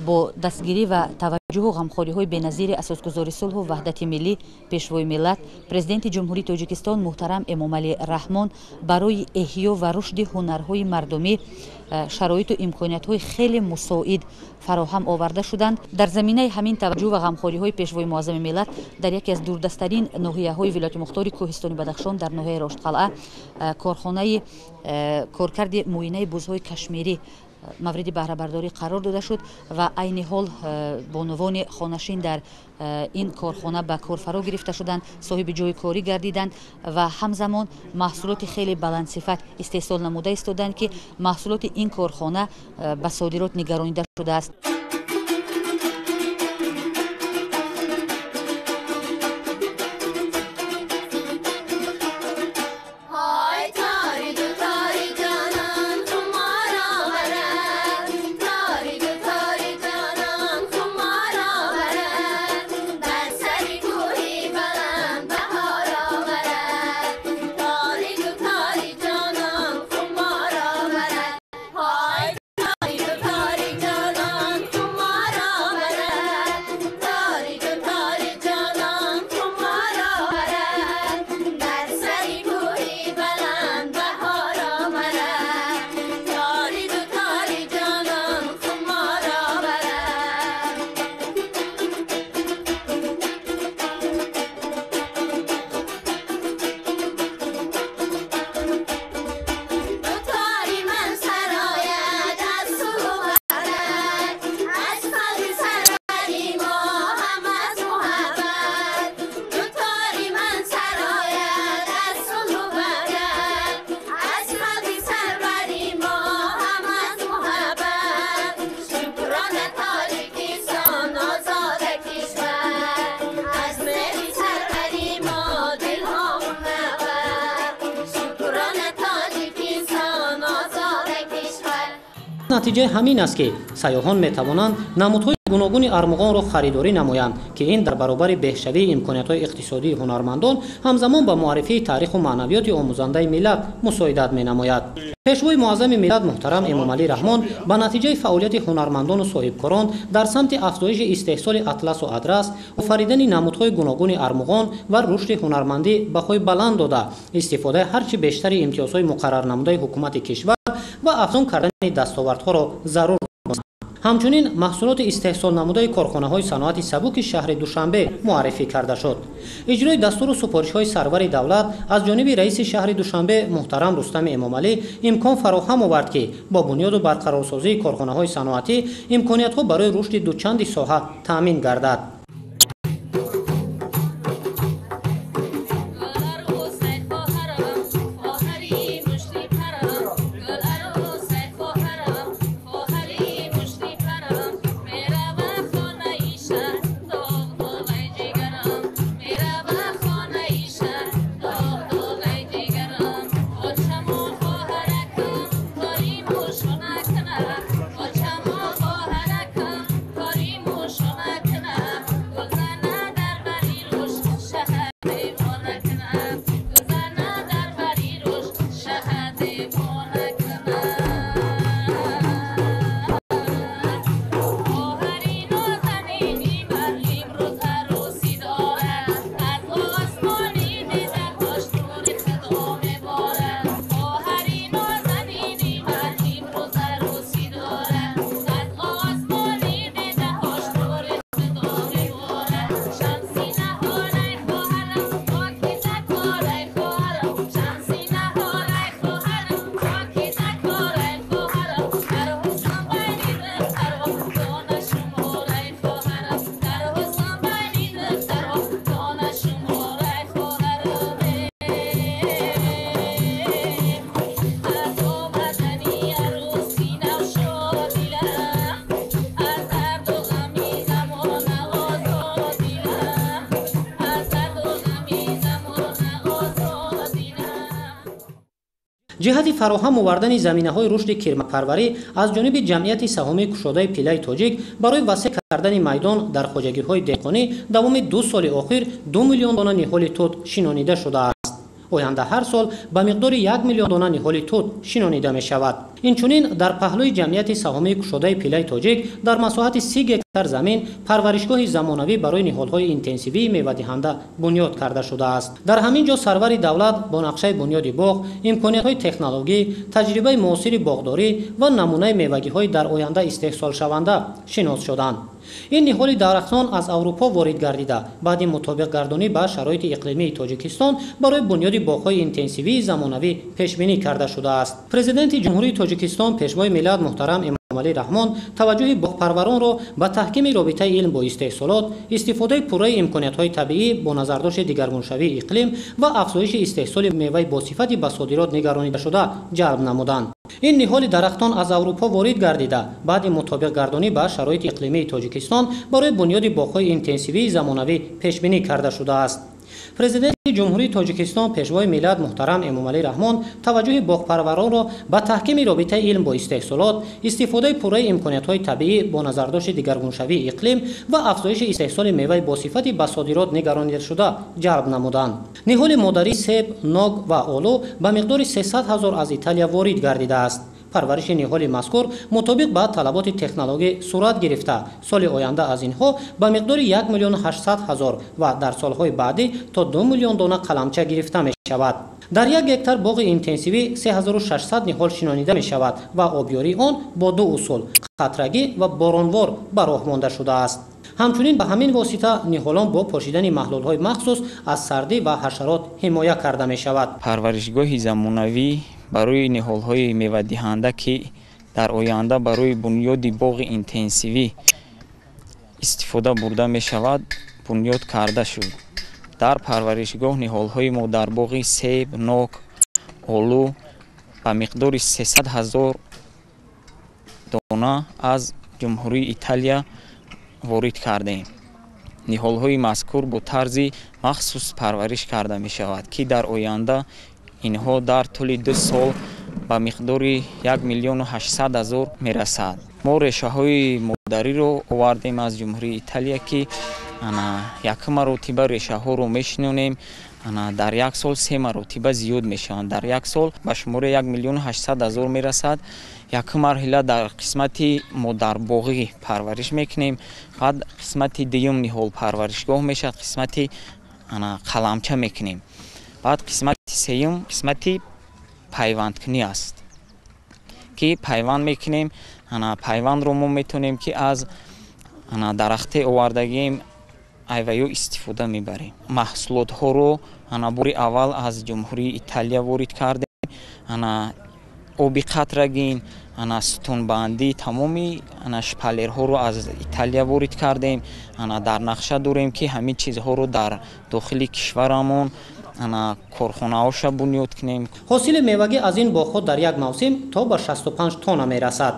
[SPEAKER 22] бо дастгирӣ ва таваҷҷӯҳу ғамхориҳои беназири асосгузори сулҳу ваҳдати миллӣ пешвои миллат президенти ҷумҳурии Тоҷикистон муҳтарам Эмомалӣ Раҳмон барои эҳё ва рушди ҳунарҳои мардумӣ шароиту имкониятҳои хеле мусоид фароҳам оварда шуданд. дар заминаи ҳамин таваҷҷӯҳ ва ғамхориҳои пешвои муаззами миллат дар яке аз дурдастарин ноҳияҳои вилояти мухтори Кӯҳистони Бадахшон дар ноҳияи Роштқалъа корхонаи коркарди муоинаи бузҳои кашмирӣ мавриди баҳрабардорӣ қарор дода шуд ва айни ҳол бонувони хонашин дар ин корхона ба кор фаро гирифта шуданд, соҳиби ҷои корӣ гардиданд ва ҳамзамон маҳсулоти хеле баландсифат истеҳсол намуда истоданд ки маҳсулоти ин корхона ба содирот нигаронида шудааст. натиҷаи ҳамин аст ки сайёҳон метавонанд намудҳои
[SPEAKER 12] гуногуни армуғонро харидорӣ намоянд ки ин дар баробари беҳшавии имкониятҳои иқтисодии ҳунармандон ҳамзамон ба муаррифии тариху маънавиёти омӯзандаи миллат мусоидат менамояд. пешвои муаззами миллат муҳтарам Эмомалӣ Раҳмон ба натиҷаи фаъолияти ҳунармандону соҳибкорон дар самти афзоиши истеҳсоли атласу адрас, офаридани намудҳои гуногуни армуғон ва рушди ҳунармандӣ баҳои баланд дода, истифодаи ҳарчи бештари имтиёзҳои муқаррарнамудаи ҳукумати кишвар ва афзун кардани дастовардҳоро зарур ҳамчунин маҳсулоти истеҳсолнамудаи корхонаҳои саноати сабуки шаҳри Душанбе муаррифӣ карда шуд. иҷрои дастуру супоришҳои сарвари давлат аз ҷониби раиси шаҳри Душанбе муҳтарам Рустами Эмомалӣ имкон фароҳам овард ки бо бунёду барқарорсозии корхонаҳои саноатӣ имкониятҳо барои рушди дучанди соҳа таъмин гардад. ҷиҳати фароҳам овардани заминаҳои рушди кирмакпарварӣ аз ҷониби ҷамъияти саҳомии кушодаи пиллаи тоҷик барои васеъ кардани майдон дар хоҷагиҳои деҳқонӣ давоми 2 соли охир 2 миллион дона ниҳоли тут шинонида шудааст. оянда ҳар сол ба миқдори 1 миллион дона ниҳоли тут шинонида мешавад. инчунин дар паҳлӯи ҷамъияти саҳомии кушодаи пиллаи тоҷик дар масоҳати 30 гектар замин парваришгоҳи замонавӣ барои ниҳолҳои интенсивии мевадиҳанда бунёд карда шудааст. дар ҳамин ҷо сарвари давлат бо нақшаи бунёди боғ, имкониятҳои технологӣ, таҷрибаи муосири боғдорӣ ва намунаи мевагиҳои дар оянда истеҳсолшаванда шинос шуданд. ин ниҳоли дарахтон аз аврупо ворид гардида баъди мутобиқгардонӣ ба шароити иқлимии тоҷикистон барои бунёди боғҳои интенсивии замонавӣ пешбинӣ карда шудааст. президенти ҷумҳурии тоҷикистон пешвои миллат муҳтарам Эмомалӣ Раҳмон таваҷҷӯҳи боғпарваронро ба таҳкими робитаи илм бо истеҳсолот, истифодаи пурраи имкониятҳои табиӣ бо назардошти дигаргуншавии иқлим ва афзоиши истеҳсоли меваи босифати ба содирот нигаронидашуда ҷалб намуданд. ин ниҳоли дарахтон аз аврупо ворид гардида баъди мутобиқгардонӣ ба шароити иқлимии тоҷикистон барои бунёди боғҳои интенсивии замонавӣ пешбинӣ карда шудааст. президенти ҷумҳурии тоҷикистон пешвои миллат муҳтарам Эмомалӣ Раҳмон таваҷҷӯҳи боғпарваронро ба таҳкими робитаи илм бо истеҳсолот, истифодаи пурраи имкониятҳои табиӣ бо назардошти дигаргуншавии иқлим ва афзоиши истеҳсоли меваи босифати ба содирот нигаронидашуда ҷалб намуданд. ниҳоли модарӣ себ, ног ва олу ба миқдори 300 000 аз Италия ворид гардидааст. парвариши ниҳоли мазкур мутобиқ ба талаботи технологӣ сурат гирифта соли оянда аз инҳо ба миқдори 1 миллион 800 000 ва дар солҳои баъдӣ то 2 миллион дона қаламча гирифта мешавад. дар 1 гектар боғи интенсивӣ 3600 ниҳол шинонида мешавад ва обёрии он бо 2 усул қатрагӣ ва боронвор ба роҳ монда шудааст. ҳамчунин ба ҳамин восита ниҳолон бо пошидани маҳлулҳои махсус аз сардӣ ва ҳашарот ҳимоя карда мешавад.
[SPEAKER 5] парваришгоҳи замонавӣ барои ниҳолҳои мевадиҳанда ки дар оянда барои бунёди боғи интенсивӣ истифода бурда мешавад бунёд карда шуд. дар парваришгоҳ ниҳолҳои мо дар боғи себ, нок, олу ба миқдори 300 000 дона аз ҷумҳурии Италия ворид кардем. ниҳолҳои мазкур бо тарзи махсус парвариш карда мешавад ки дар оянда инҳо дар тӯли 2 сол ба миқдори 1 миллион 800 000 мерасад. мо решаҳои модариро овардем аз ҷумҳурии Италия ки як маротиба решаҳоро мешинонем. дар як сол 3 маротиба зиёд мешаванд. дар як сол ба шумори 1,800,000 мерасад. як марҳила дар қисмати модарбоғӣ парвариш мекунем. баъд қисмати дуюм ниҳол парваришгоҳ мешавад. қисмати қаламча мекунем. баъд қисмати сеюм қисмати пайвандкунӣ аст ки пайванд мекунем. пайвандро мо метавонем ки аз дарахте овардагием айваё истифода мебарем. маҳсулотҳоро бори аввал аз ҷумҳурии Италия ворид кардем. оби қатрагин, стунбандӣ, тамоми шпалерҳоро аз Италия ворид кардем. дар нақша дорем ки ҳамин чизҳоро дар дохили кишварамон корхонаҳоша бунёд кунем.
[SPEAKER 12] ҳосили мевагӣ аз ин боғҳо дар як мавсим то ба 65 тонна мерасад.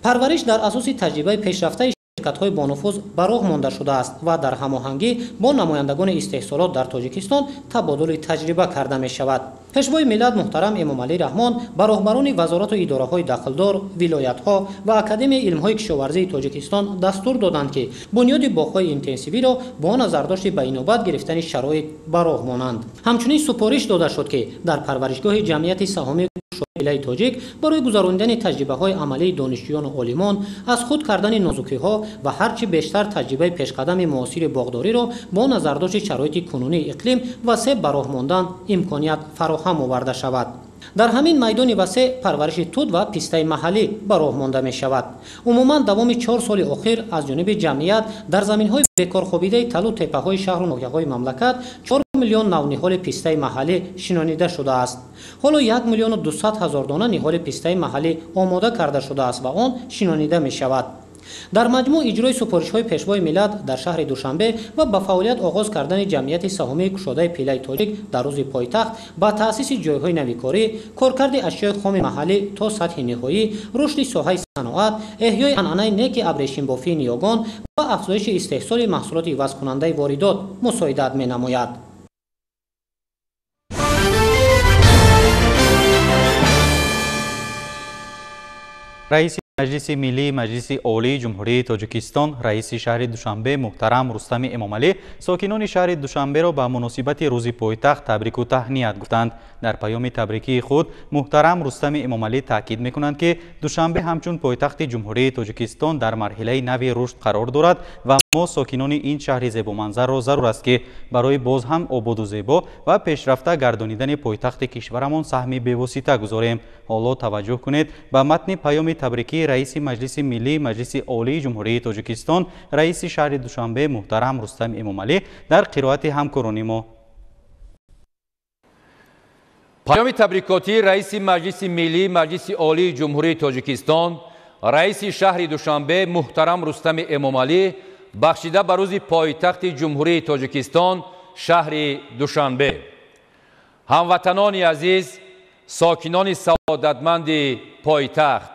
[SPEAKER 12] парвариш дар асоси таҷрибаи пешрафтаи ширкатҳои бонуфуз ба роҳ монда шудааст ва дар ҳамоҳангӣ бо намояндагони истеҳсолот дар Тоҷикистон табодули таҷриба карда мешавад. пешвои миллат муҳтарам Эмомалӣ Раҳмон ба роҳбарони вазорату идораҳои дахлдор, вилоятҳо ва Академияи илмҳои кишоварзии Тоҷикистон дастур доданд ки бунёди боғҳои интенсивиро бо назардошти ба инобат гирифтани шароит ба роҳ монанд. ҳамчунин супориш дода шуд ки дар парваришгоҳи ҷамъияти саҳоми шоилаи тоҷик барои гузарондани таҷрибаҳои амалии донишҷӯёну олимон аз худ кардани нозукиҳо ва ҳарчи бештар таҷрибаи пешқадами муосири боғдориро бо назардошти шароити кунунии иқлим васеъ ба роҳ мондан имконият фароҳам оварда шавад. дар ҳамин майдони васеъ парвариши туд ва пистаи маҳаллӣ ба роҳ монда мешавад. умуман давоми 4 соли охир аз ҷониби ҷамъият дар заминҳои бекорхобидаи талу теппаҳои шаҳру ноҳияҳои мамлакат 4 миллион навниҳоли пистаи маҳаллӣ шинонида шудааст. ҳоло 1,200,000 дона ниҳоли пистаи маҳаллӣ омода карда шудааст ва он шинонида мешавад. дар маҷмӯъ иҷрои супоришҳои пешвои миллат дар шаҳри Душанбе ва ба фаъолият оғоз кардани ҷамъияти саҳомии кушодаи пилаи тоҷик дар рӯзи пойтахт ба таъсиси ҷойҳои навикорӣ, коркарди ашёи хоми маҳаллӣ то сатҳи ниҳоӣ, рушди соҳаи саноат, эҳёи анъанаи неки абрешимбофии ниёгон ва афзоиши истеҳсоли маҳсулоти ивазкунандаи воридот мусоидат менамояд.
[SPEAKER 1] раиси маҷлиси миллии маҷлиси олии ҷумҳурии Тоҷикистон, раиси шаҳри Душанбе муҳтарам Рустами Эмомалӣ сокинони шаҳри Душанберо ба муносибати рӯзи пойтахт табрику таҳният гуфтанд. дар паёми табрикии худ муҳтарам Рустами Эмомалӣ таъкид мекунанд ки Душанбе ҳамчун пойтахти ҷумҳурии Тоҷикистон дар марҳилаи нави рушд қарор дорад ва мо сокинони ин шаҳри зебоманзарро зарур аст ки барои боз ҳам ободу зебо ва пешрафта гардонидани пойтахти кишварамон саҳми бевосита гузорем. ҳоло таваҷҷӯҳ кунед ба матни паёми табрикии раиси маҷлиси миллии маҷлиси олии ҷумҳурии Тоҷикистон, раиси шаҳри Душанбе муҳтарам Рустами Эмомалӣ дар қироати ҳамкорони мо.
[SPEAKER 6] паёми табрикотии раиси маҷлиси миллии маҷлиси олии ҷумҳурии Тоҷикистон, раиси шаҳри Душанбе муҳтарам Рустами Эмомалӣ бахшида ба рӯзи пойтахти ҷумҳурии Тоҷикистон, шаҳри Душанбе. ҳамватанони азиз, сокинони саодатманди пойтахт,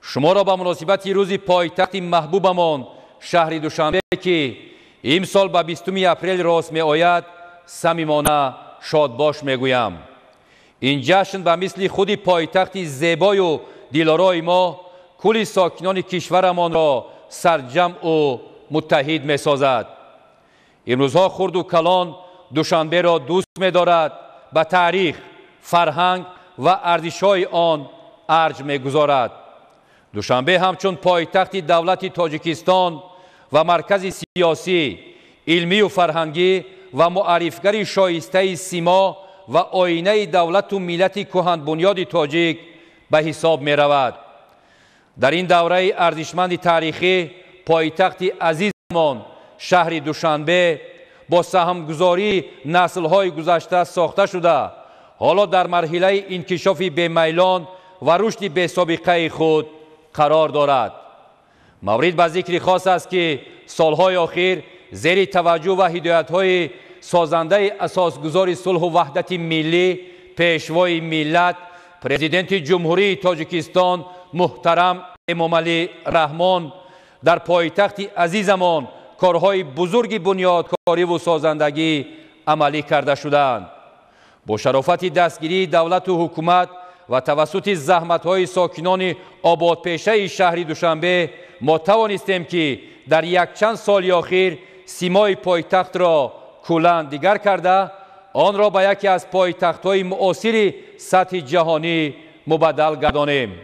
[SPEAKER 6] шуморо ба муносибати рӯзи пойтахти маҳбубамон шаҳри Душанбе ки имсол ба 20 апрел рост меояд, самимона шодбош мегӯям. ин ҷашн ба мисли худи пойтахти зебою дилорои мо кулли сокинони кишварамонро сарҷамъу муттаҳид месозад. имрӯзҳо хурду калон Душанберо дӯст медорад, ба таърих, фарҳанг ва арзишҳои он арҷ мегузорад. Душанбе ҳамчун пойтахти давлати Тоҷикистон ва маркази сиёсӣ, илмию фарҳангӣ ва муаррифгари шоистаи симо ва оинаи давлату миллати кӯҳанбунёди тоҷик ба ҳисоб меравад. дар ин давраи арзишманди таърихӣ пойтахти азизамон шаҳри Душанбе бо саҳмгузории наслҳои гузашта сохта шуда, ҳоло дар марҳилаи инкишофи бемайлон ва рушди бесобиқаи худ қарор дорад. маврид ба зикри хос аст ки солҳои охир зери таваҷҷӯҳ ва ҳидоятҳои созандаи асосгузори сулҳу ваҳдати миллӣ, пешвои миллат, президенти ҷумҳурии Тоҷикистон муҳтарам Эмомалӣ Раҳмон дар пойтахти азизамон корҳои бузурги бунёдкориву созандагӣ амалӣ карда шуданд. бо шарофати дастгирии давлату ҳукумат و توسط زحمت‌های ساکنان آبادپیشه شهر دوشنبه ما توانستیم که در یک چند سال اخیر سیمای پایتخت را کلاً دیگر کرده آن را به یکی از پایتخت‌های معاصر سطح جهانی مبدل گردانیم.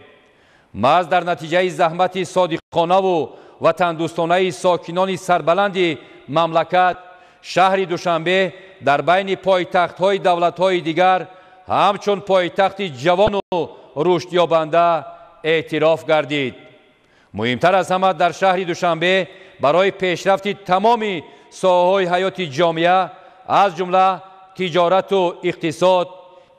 [SPEAKER 6] محض در نتیجه زحمت صادقانه و وطندوستانه ساکنان سربلند مملکت شهر دوشنبه در بین پایتخت‌های دولت‌های دیگر همچون پایتخت جوان و رشد یابنده اعتراف گردید. مهمتر از همه در شهر دوشنبه برای پیشرفت تمام ساحه‌های حیات جامعه از جمله تجارت و اقتصاد،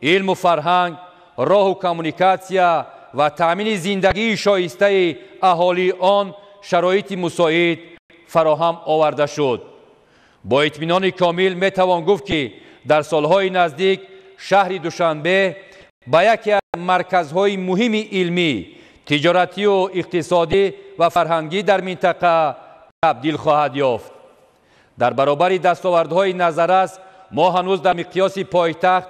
[SPEAKER 6] علم و فرهنگ، راه و کمونیکاسیا و تأمین زندگی شایسته اهالی آن شرایط مساعد فراهم آورده شد. با اطمینان کامل می توان گفت که در سالهای نزدیک شهر دوشنبه به یکی از مرکزهای مهم علمی، تجارتی و اقتصادی و فرهنگی در منطقه تبدیل خواهد یافت. در برابر دستاوردهای نظررس ما هنوز در مقیاس پایتخت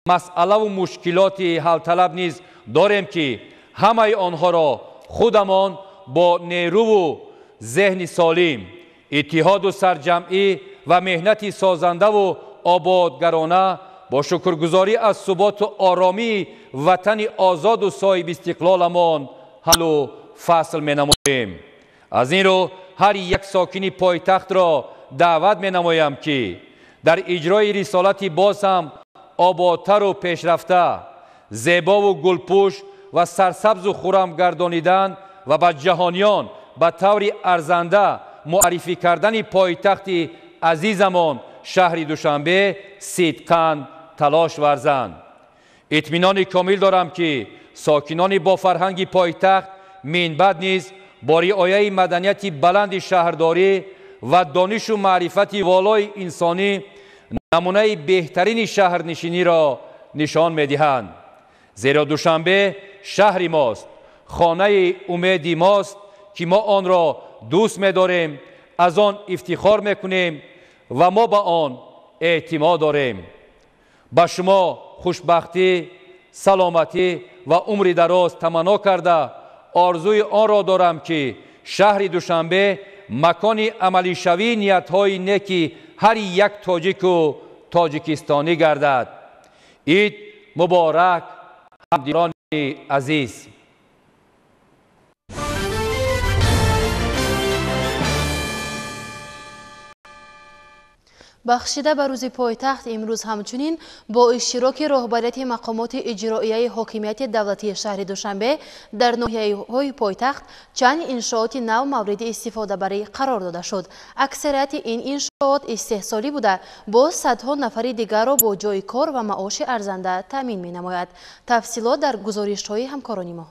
[SPEAKER 6] مسئله و مشکلات حل طلب نیز داریم که همه آنها را خودمان با نیرو و ذهن سالم، اتحاد و سرجمعی و مهنت سازنده و آبادگرانه با شکرگزاری از ثبات و آرامی وطن آزاد و صاحب استقلالمان حل و فصل می نماییم. از این رو هر یک ساکن پایتخت را دعوت می نمایم که در اجرای رسالت باز هم آبادتر و پیشرفته، زیبا و گلپوش و سرسبز و خرم گردانیدن و به جهانیان به طور ارزنده معرفی کردن پایتخت عزیزمان شهر دوشنبه صدقاً تلاش ورزند. اطمینان کامل دارم که ساکنان با فرهنگ پایتخت من بعد نیز با رعایت مدنیت بلند شهرداری و دانش و معرفت والای انسانی نمونه بهترین شهرنشینی را نشان می‌دهند. زیرا دوشنبه شهر ماست، خانه امید ماست که ما آن را دوست می‌داریم، از آن افتخار می‌کنیم و ما به آن اعتماد داریم. با شما خوشبختی، سلامتی و عمر دراز تمنا کرده آرزوی آن را دارم که شهر دوشنبه مکان عملی شوی نیت‌های نیکی هر یک تاجیک و تاجیکستانی گردد. عید مبارک همدیران عزیز.
[SPEAKER 2] بخشیده به روز پایتخت امروز همچنین با اشتراک رهبریت مقامات اجرایی حاکمیت دولتی شهر دوشنبه در ناحیه‌های پایتخت چند انشاءات نو مورد استفاده برای قرار داده شد. اکثریت این انشاءات استحصالی بوده با صدها نفر دیگر را با جای کار و معاش ارزنده تامین می‌نماید. تفصیلات در گزارش‌های همکاران ما.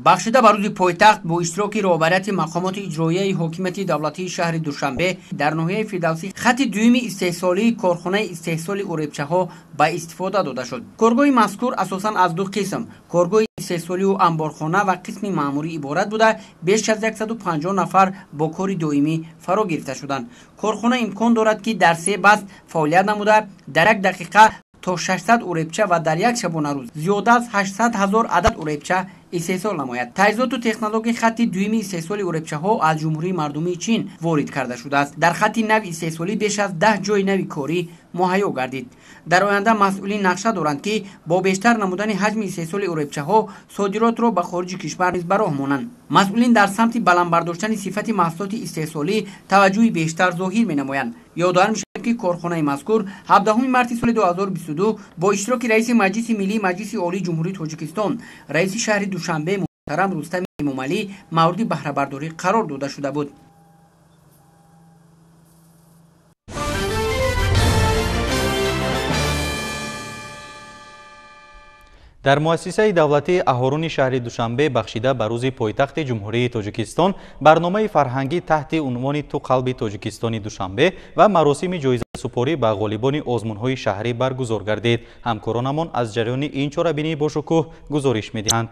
[SPEAKER 3] بخشیده بر روز پایتخت با اشتراک رهبریت مقامات اجرایی حاکمیت دولتی شهر دوشنبه در ناحیه فردوسی خط دوم استحصالی کارخانه استحصال اریبچه‌ها به استفاده داده شد. کارگاه مذکور اساساً از دو قسم، کارگاه استحصالی و انبارخانه و قسم مأموری عبارت بوده. بیش از 150 نفر با کار دائمی فرا گرفته شدند. کارخانه امکان دارد که در 3 بست فعالیت نموده در یک دقیقه تا 600 اریبچه و در یک شبانه روز زیاده از 800,000 عدد اریبچه استحصال نماید. تجهیزات و تکنولوژی خط دوم استحصال اریبچه ها از جمهوری مردمی چین وارد کرده شده است. در خط نو استحصالی بیش از 10 جای نوی کاری مهیا گردید. در آینده مسئولین نقشه دارند که با بیشتر نمودن حجم استحصال اریبچه ها صادرات را به خارج کشور نیز به راه مانند. مسئولین در سمت بلند برداشتن صفت محصولات استحصالی توجه بیشتر ظاهر می‌نمایند. یادآور می‌شود که کارخانه مذکور 17 مارس سال 2022 با اشتراک رئیس مجلس ملی مجلس عالی جمهوری تاجیکستان، رئیس شهر دوشنبه محترم رستم امامعلی مورد بهره برداری قرار داده شده بود.
[SPEAKER 1] در مؤسسه دولتی اهورون شهر دوشنبه بخشیده به روز پایتخت جمهوری تاجیکستان برنامه فرهنگی تحت عنوان تو قلب تاجیکستان دوشنبه و مراسم جایزه سپاری به غالبان آزمون‌های شهری برگزار گردید. همکارانمان از جریان این چاره‌بینی با شکوه گزارش می‌دهند.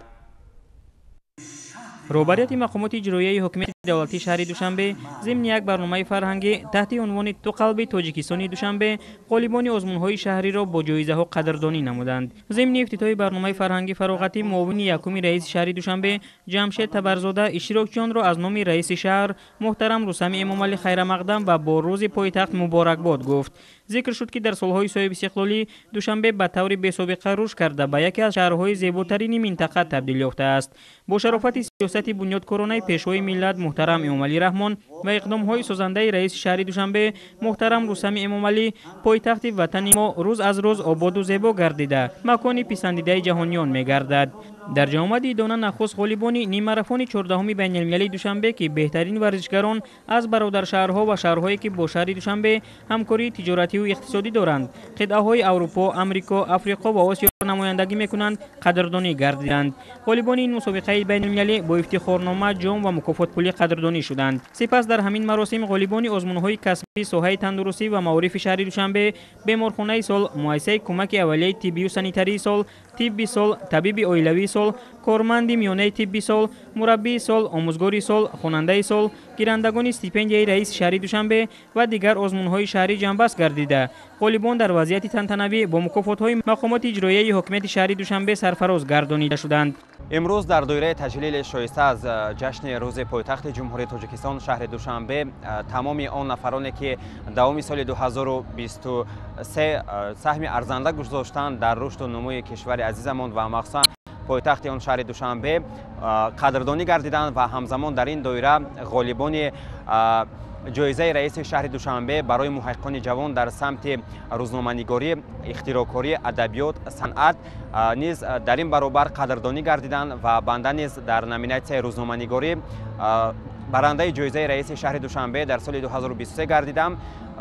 [SPEAKER 7] رهبریت مقامات اجرایی حکومت دولتی شهر دوشنبه ضمن یک برنامه فرهنگی تحت عنوان تو قلب تاجیکستان دوشنبه غالبان آزمون‌های شهری را با جایزه‌ها قدردانی نمودند. ضمن افتتاح برنامه فرهنگی فراغتی معاون یکم رئیس شهر دوشنبه جمشید تبرزاده اشتراکیان را از نام رئیس شهر محترم رستم امامعلی خیرمقدم و با روز پایتخت مبارکباد گفت. ذکر شد که در سالهای صاحب استقلالی دوشنبه به طور بی‌سابقه رشد کرده به یکی از شهرهای زیباترین منطقه تبدیل یافته است. با شرافت سیاست بنیادکارانه پیشوای ملت محترم امامعلی رحمان و اقدام‌های سازنده رئیس شهر دوشنبه محترم رستم امامعلی، پایتخت وطن ما روز از روز آباد و زیبا گردیده مکانی پسندیده جهانیان می‌گردد. در جام دیدانه نخست غالبان نیم ماراتون 14 بین‌المللی دوشنبه که بهترین ورزشکاران از برادر شهرها و شهرهایی که با شهر دوشنبه همکاری تجارتی و اقتصادی دارند قطعه‌های اروپا، آمریکا، آفریقا و آسیا نمایندگی می‌کنند قدردانی گردیدند. غالبان این مسابقه بین‌المللی با افتخارنامه، جام و مکافات پولی قدردانی شدند. سپس در همین مراسم غالبان آزمون‌های کسبی ساحه تندرستی و معارف شهر دوشنبه، بیمارخانه سال، مؤسسه کمک اولیه طبی و سانیتری سال، طبی سال، طبیب اولیوی سال، کارمند میانه طبی سال، مربی سال، آموزگاری سال، خواننده سال، گیرندگان استیپندیای رئیس شهر دوشنبه و دیگر آزمون‌های شهری جنبست گردیده غالبان در وضعیت تنتنوی با مکافات‌های مقامات اجرایی حکومت شهر دوشنبه سرفراز گردانیده شدند.
[SPEAKER 8] امروز در دایره تجلیل شایسته از جشن روز پایتخت جمهوری تاجیکستان شهر دوشنبه تمام آن نفرانی که دوام سال 2023 سهم ارزنده گذاشتند در رشد و نموی کشور عزیزمان و مخصوصا پایتخت آن شهر دوشنبه قدردانی گردیدند و همزمان در این دایره غالبان جایزه رئیس شهر دوشنبه برای محققان جوان در سمت روزنامه‌نگاری، اختراعکاری، ادبیات، صنعت نیز در این برابر قدردانی گردیدند و بنده نیز در نامیناسیون روزنامه‌نگاری برنده جایزه رئیس شهر دوشنبه در سال 2023 گردیدم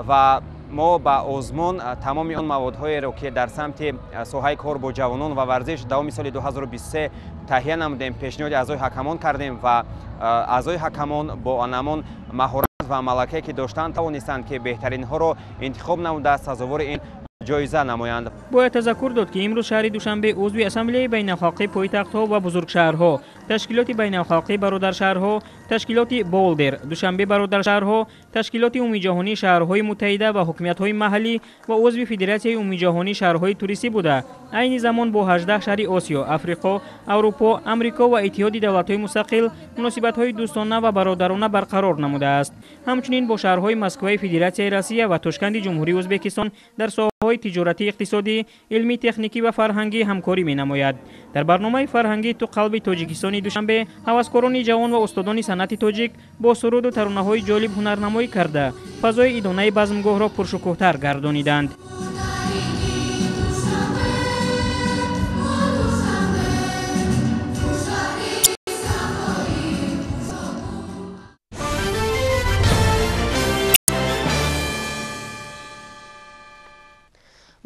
[SPEAKER 8] و ما با آزمون تمام آن موادهایی را که در سمت ساحه کار با جوانان و ورزش دوام سال 2023 تهیه نمودیم پیشنهاد اعضای حکمان کردیم و اعضای حکمان با آنمان مهارت و ملکه که داشتند توانستند که بهترین ها را انتخاب نموده سزاوار این جایزه نمایند.
[SPEAKER 7] باید تذکر داد که امروز شهر دوشنبه عضو اسامبله بین‌الخالقی پایتخت‌ها و بزرگشهرها، تشکیلات بین‌الخالقی برادر شهرها، تشکیلات بولدر، دوشنبه برادر شهرها، تشکیلات عمومی جهانی شهرهای متحده و حکومت‌های محلی و عضو فدراسیون عمومی جهانی شهرهای توریستی بوده. عین زمان با 18 شهر آسیا، آفریقا، اروپا، آمریکا و اتحاد دولت‌های مستقل مناسبت‌های دوستانه و برادرانه برقرار نموده است. همچنین با شهرهای مسکو فدراسیون روسیه و تاشکند جمهوری ازبکستان در ساحه‌های تجارتی، اقتصادی، علمی، تکنیکی و فرهنگی همکاری می‌نماید. در برنامه فرهنگی تو قلب تاجیکستان دوشنبه هوسکاران جوان و استادان صنعت تاجیک با سرود و ترانه‌های جالب هنرنمایی کرده فضای ادانه بزمگاه را پرشکوه‌تر گردانیدند.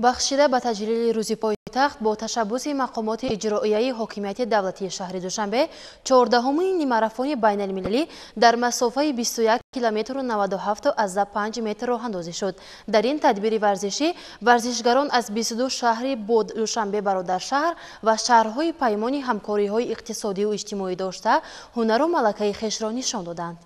[SPEAKER 2] بخشیده به تجلیل روز پایتخت با تشبث مقامات اجرایی حاکمیت دولتی شهر دوشنبه 14مین نیمه‌ماراتون بین‌المللی در مسافه 21 کیلومتر و 97.5 متر راه اندازی شد. در این تدبیر ورزشی ورزشگران از 22 شهر با دوشنبه برادر شهر و شهرهای پیمان همکاری‌های اقتصادی و اجتماعی داشته هنر و ملکه خویش را نشان دادند.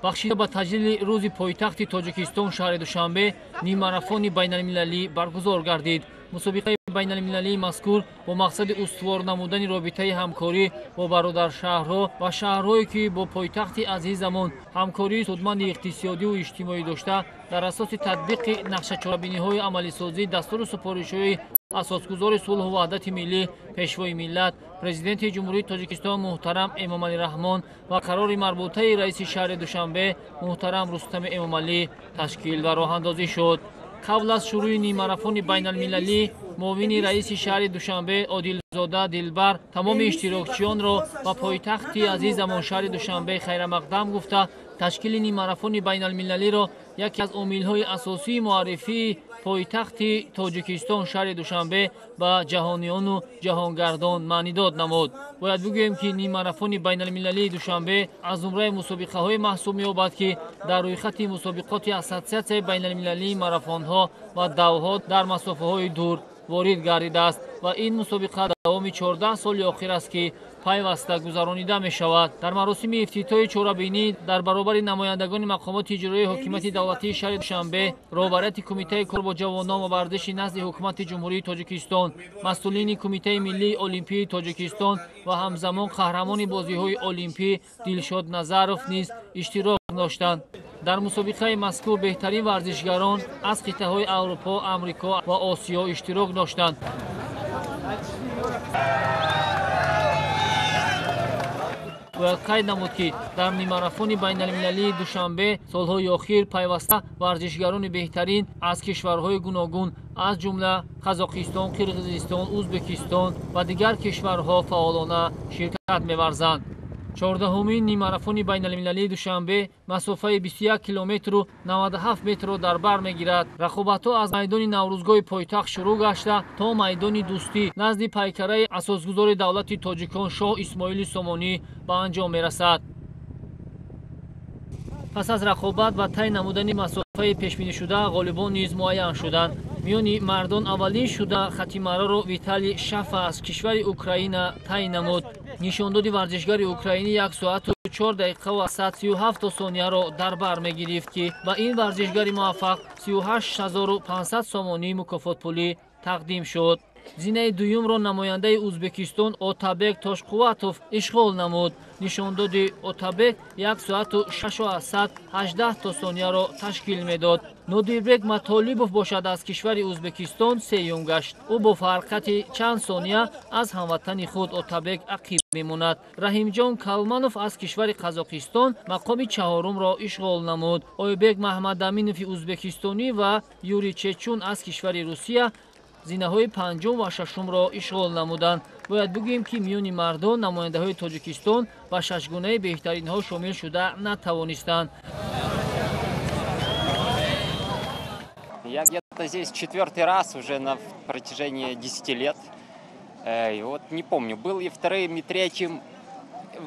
[SPEAKER 23] بخشیده به تجلیل روز پایتخت تاجیکستان شهر دوشنبه نیمه‌ماراتون بین‌المللی برگزار گردید. مسابقه بین‌المللی مذکور با مقصد استوار نمودن رابطه همکاری با برادر شهرها و شهرهایی که با پایتخت عزیزمان همکاری سودمند اقتصادی و اجتماعی داشته در اساس تطبیق نقشه چاره‌بینی‌های عملی سازی دستور سفارش‌های اساسگزار صلح و وحدت ملی پیشوای ملت پرزیدنت جمهوری تاجیکستان محترم امامعلی رحمان و قرار مربوطه رئیس شهر دوشنبه محترم رستم امامعلی تشکیل و راه اندازی شد. قبل از شروع نیمه‌ماراتون بین‌المللی معاون رئیس شهر دوشنبه عادلزاده دلبر تمام اشتراکچیان را و پایتخت عزیزمان شهر دوشنبه خیرمقدم گفته تشکیل نیمه‌ماراتون بین‌المللی را یکی از عامل‌های اساسی معرفی پایتخت تاجیکستان شهر دوشنبه به جهانیان و جهانگردان معنی داد نمود. باید بگوییم که نیمه‌ماراتون بین‌المللی دوشنبه از زمره مسابقه‌های محسوب می‌یابد که در رویخط مسابقات اساسیت بین‌المللی ماراتون‌ها و دوها در مسافه‌های دور ворид гардидааст ва ин мусобиқа давоми 14 соли охир аст ки пайваста гузаронида мешавад. Дар маросими ифтитоҳи чорабинӣ дар баробари намояндагони мақомоти иҷроии ҳокимияти давлатии шаҳри Душанбе, роҳбарияти кумитаи кор бо ҷавонон ва варзиши назди ҳукумати ҷумҳурии Тоҷикистон, масъулини кумитаи миллии олимпии Тоҷикистон ва ҳамзамон қаҳрамони бозиҳои олимпӣ Дилшод Назаров низ иштирок доштанд. дар мусобиқаи мазкур беҳтарин варзишгарон аз қитъаҳои Аврупо, Амрико ва Осиё иштирок доштанд. باید قید نمود که در نیمه‌ماراتون بین‌المللی دوشنبه سالهای اخیر پیوسته ورزشکاران بهترین از کشورهای گوناگون از جمله قزاقستان، قرقیزستان، ازبکستان و دیگر کشورها فعالانه شرکت می‌ورزند. 14مین نیمه‌ماراتون بین‌المللی دوشنبه مسافت 21 کیلومتر و 97 متر را در بر می‌گیرد. رقابت‌ها از میدان نوروزگاه پایتخت شروع گشته تا میدان دوستی نزد پیکره اساسگذار دولت تاجیکان شاه اسماعیل سامانی به انجام می‌رسد. پس از رقابت و طی نمودن مسافت پیش‌بینی شده غالبان نیز معین شدند. میان مردان اولین شده خط مرا را ویتالی شفا از کشور اوکراین تعیین نمود. نشانداد ورزشکار اوکراینی 1 ساعت و 4 دقیقه و 137 ثانیه را در بر می‌گرفت که با این ورزشکار موفق 38500 سامانی مکافات پولی تقدیم شد. زینه دوم را نماینده ازبکستان اوتابک تاشقواتوف اشغال نمود. نشانداد اوتابک 1 ساعت و 618 ثانیه را تشکیل میداد. نودیربек матолибов бошад аз кишвари ӯзбекистон сеюм гашт. ӯ бо фарқати чанд сония аз ҳамватани худ Отабек ақиб мемонад. раҳимҷон калманов аз кишвари қазоқистон мақоми чаҳорумро ишғол намуд. ойбек маҳмадаминови ӯзбекистонӣ ва юрий чечун аз кишвари русия зинаҳои панҷум ва шашумро ишғол намуданд. бояд бигӯем ки миёни мардон намояндаҳои Тоҷикистон ба шашгунаи беҳтаринҳо шомил шуда натавонистанд.
[SPEAKER 4] Я где-то здесь 4-й раз уже на протяжении 10 лет. И вот не помню, был ли вторым и третьим,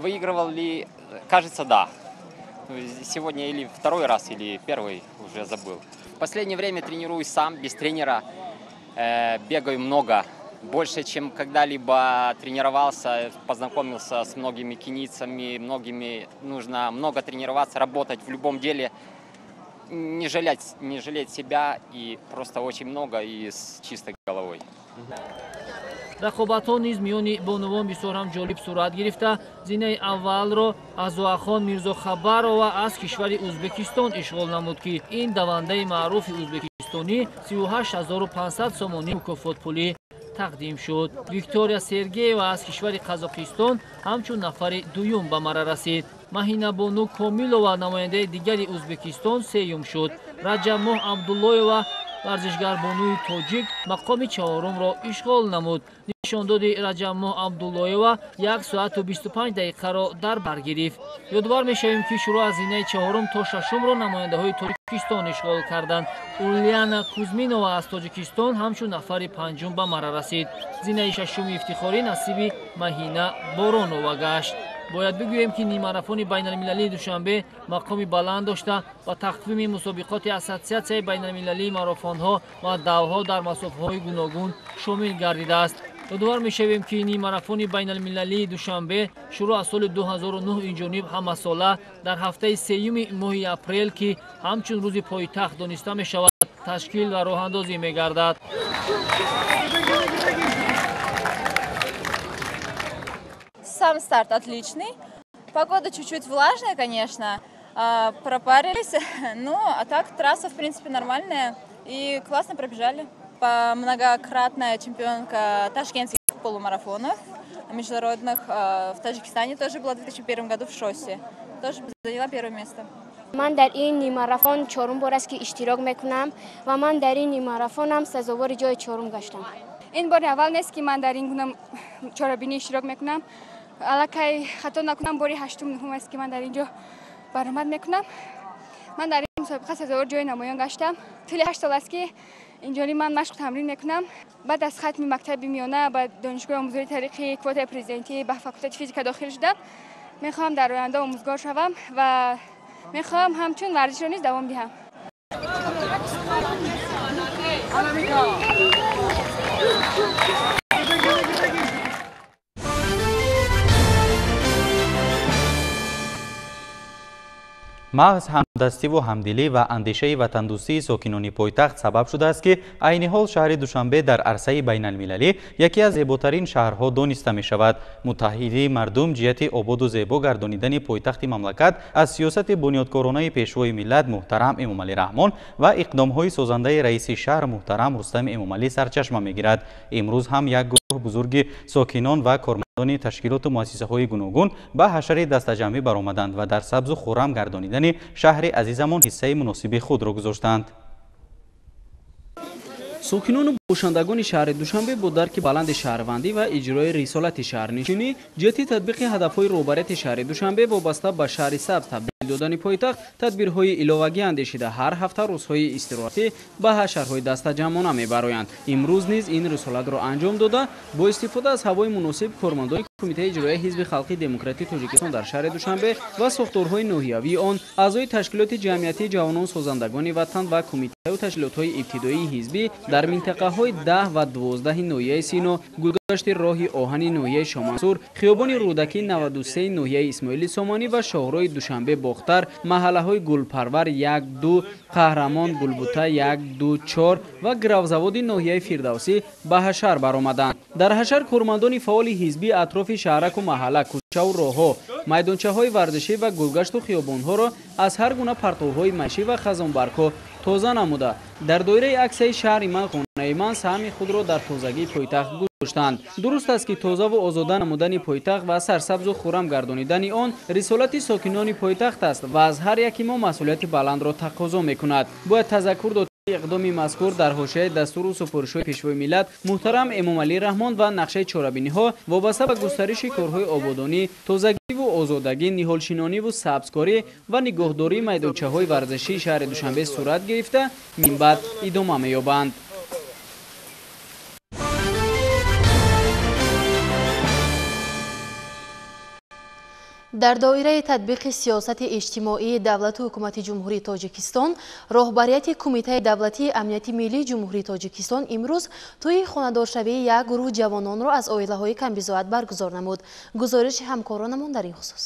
[SPEAKER 4] выигрывал ли, кажется, да. Сегодня или второй раз, или первый, уже забыл. В последнее время тренируюсь сам, без тренера. Бегаю много, больше, чем когда-либо тренировался, познакомился с многими кенийцами, нужно много тренироваться, работать в любом деле. Не жалеть себя и просто очень много и с чистой головой.
[SPEAKER 23] рақобатҳо низ миёни бонувон бисёр ҳам ҷолиб сурат гирифта. зинаи аввалро азоахон мирзохабарова аз кишвари ӯзбекистон ишғол намуд ки ин давандаи маъруфи ӯзбекистонӣ 38500 сомонӣ мукофотпулӣ тақдим шуд. виктория сергеева аз кишвари қазоқистон ҳамчун нафари дуюм ба мара расид. маҳинабону комилова намояндаи дигари ӯзбекистон сеюм шуд. раҷабмоҳ абдуллоева варзишгарбонуи тоҷик мақоми чаҳорумро ишғол намуд. нишондоди раҷабмоҳ абдуллоева 1 соату 25 дақиқаро дар бар гирифт. ёдовар мешавем ки шуруъ аз зинаи чаҳорум то шашумро намояндаҳои Тоҷикистон ишғол карданд. ульяна кузминова аз Тоҷикистон ҳамчун нафари панҷум ба мара расид. зинаи шашуми ифтихорӣ насиби маҳина боронова гашт. бояд бигӯем ки нимарафони байналмилалии душанбе мақоми баланд дошта ва тақвими мусобиқоти ассотсиатсияи байналмилалии марафонҳо ва давҳо дар масофаҳои гуногун шомил гардидааст. ёдовар мешавем ки нимарафони байналмилалии душанбе шуруъ аз соли 2009 инҷониб ҳамасола дар ҳафтаи сеюми моҳи апрел ки ҳамчун рӯзи пойтахт дониста мешавад ташкил ва роҳандозӣ мегардад.
[SPEAKER 9] Сам старт отличный. Погода чуть-чуть влажная, конечно. Пропарились. Ну, а так трасса, в принципе, нормальная. И классно пробежали. Многократная чемпионка ташкентских полумарафонов международных. В Таджикистане тоже была в 2001 году в Шосе. Тоже заняла первое место.
[SPEAKER 11] من در این ماراتون چهارم بار است که اشتراک میکنم و من در این ماراتونم سزاوار جای چهارم گشتم.
[SPEAKER 18] این بار اول نیست که من در این گونه چهاربینی اشتراک میکنم. الکی خطا نکنم باری هشتم نهم است که من در اینجا برآمد میکنم. من در این مسابقه سزاوار جای نمایان گشتم. طول 8 سال است که اینجوری من مشق تمرین میکنم. بعد از ختم مکتب میانه به دانشگاه آموزشی طریق کوتا پرزیدنتی به فاکولته فیزیک داخل شدم. میخوام در آینده آموزگار شوم و میخوام همچون ورزش رو نیز دوام دهم.
[SPEAKER 1] мағз ҳамдастӣ ву ҳамдилӣ ва андешаи ватандӯстии сокинони пойтахт сабаб шудааст ки айни ҳол шаҳри Душанбе дар арсаи байналмилалӣ яке аз зеботарин шаҳрҳо дониста мешавад. муттаҳидии мардум ҷиҳати ободу зебо гардонидани пойтахти мамлакат аз сиёсати бунёдкоронаи пешвои миллат муҳтарам Эмомалӣ Раҳмон ва иқдомҳои созандаи раиси шаҳр муҳтарам Рустами Эмомалӣ сарчашма мегирад. имрӯз ҳам як гурӯҳ бузурги сокинон ва кормандони ташкилоту муассисаҳои гуногун ба ҳашари дастаҷамъӣ баромаданд ва дар сабзу хуррам гардонидани шаҳри азизамон ҳиссаи муносиби худро гузоштанд.
[SPEAKER 13] сокинону бошандагони шаҳри Душанбе бо дарки баланди шаҳрвандӣ ва иҷрои рисолати шаҳрнишинӣ ҷиҳати татбиқи ҳадафҳои роҳбарияти шаҳри Душанбе вобаста ба шаҳри сабз табдил додани пойтахт тадбирҳои иловагӣ андешида ҳар ҳафта рӯзҳои истироҳатӣ ба ҳашарҳои дастаҷамъона мебароянд. имрӯз низ ин рисолатро анҷом дода бо истифода аз ҳавои муносиб кормандони кумитаи иҷроии ҳизби халқи демократии Тоҷикистон дар шаҳри Душанбе ва сохторҳои ноҳиявии он аъзои ташкилоти ҷамъиятии ҷавонон созандагони ватан ва кумитаи ташкилотҳои ибтидоии ҳизбӣ дар минтақаҳои 10 ва 12 ноҳияи Сино, гулгашти роҳи оҳани ноҳияи Шомансур, хиёбони Рӯдаки 93 ноҳияи Исмоили Сомонӣ ва шоҳрои Душанбе Бохтар, маҳаллаҳои Гулпарвар 1-2, Қаҳрамон, Гулбута 1-2-4 ва гравзаводи ноҳияи Фирдавсӣ ба ҳашар баромаданд. дар ҳашар кормандони фаъоли ҳизбӣ атрофи шаҳраку маҳалла, кӯчаву роҳҳо, майдончаҳои варзишӣ ва гулгашту хиёбонҳоро аз ҳар гуна партовҳои машӣ ва хазонбаргҳо тоза намуда дар доираи аксияи шаҳри ман хонаи ман саҳми худро дар тозагии пойтахт гузоштанд. дуруст аст ки тозаву озода намудани пойтахт ва сарсабзу хуррам гардонидани он рисолати сокинони пойтахт аст ва аз ҳар яки мо масъулияти баландро тақозо мекунад. бояд тазаккур дод иқдоми мазкур дар ҳошияи дастуру супоришҳои пешвои миллат муҳтарам Эмомалӣ Раҳмон ва нақшаи чорабиниҳо вобаста ба густариши корҳои ободонӣ, тозагиву озодагӣ, ниҳолшинониву сабзкорӣ ва нигоҳдории майдончаҳои варзишии шаҳри Душанбе сурат гирифта минбаъд идома меёбанд.
[SPEAKER 2] дар доираи татбиқи сиёсати иҷтимоии давлату ҳукумати ҷумҳурии Тоҷикистон, роҳбарияти Кумитаи давлатии амнияти миллии ҷумҳурии Тоҷикистон имрӯз тӯи хонадоршавии як гурӯҳ ҷавононро аз оилаҳои камбизоат баргузор намуд. гузориши ҳамкоронамон дар ин хусус.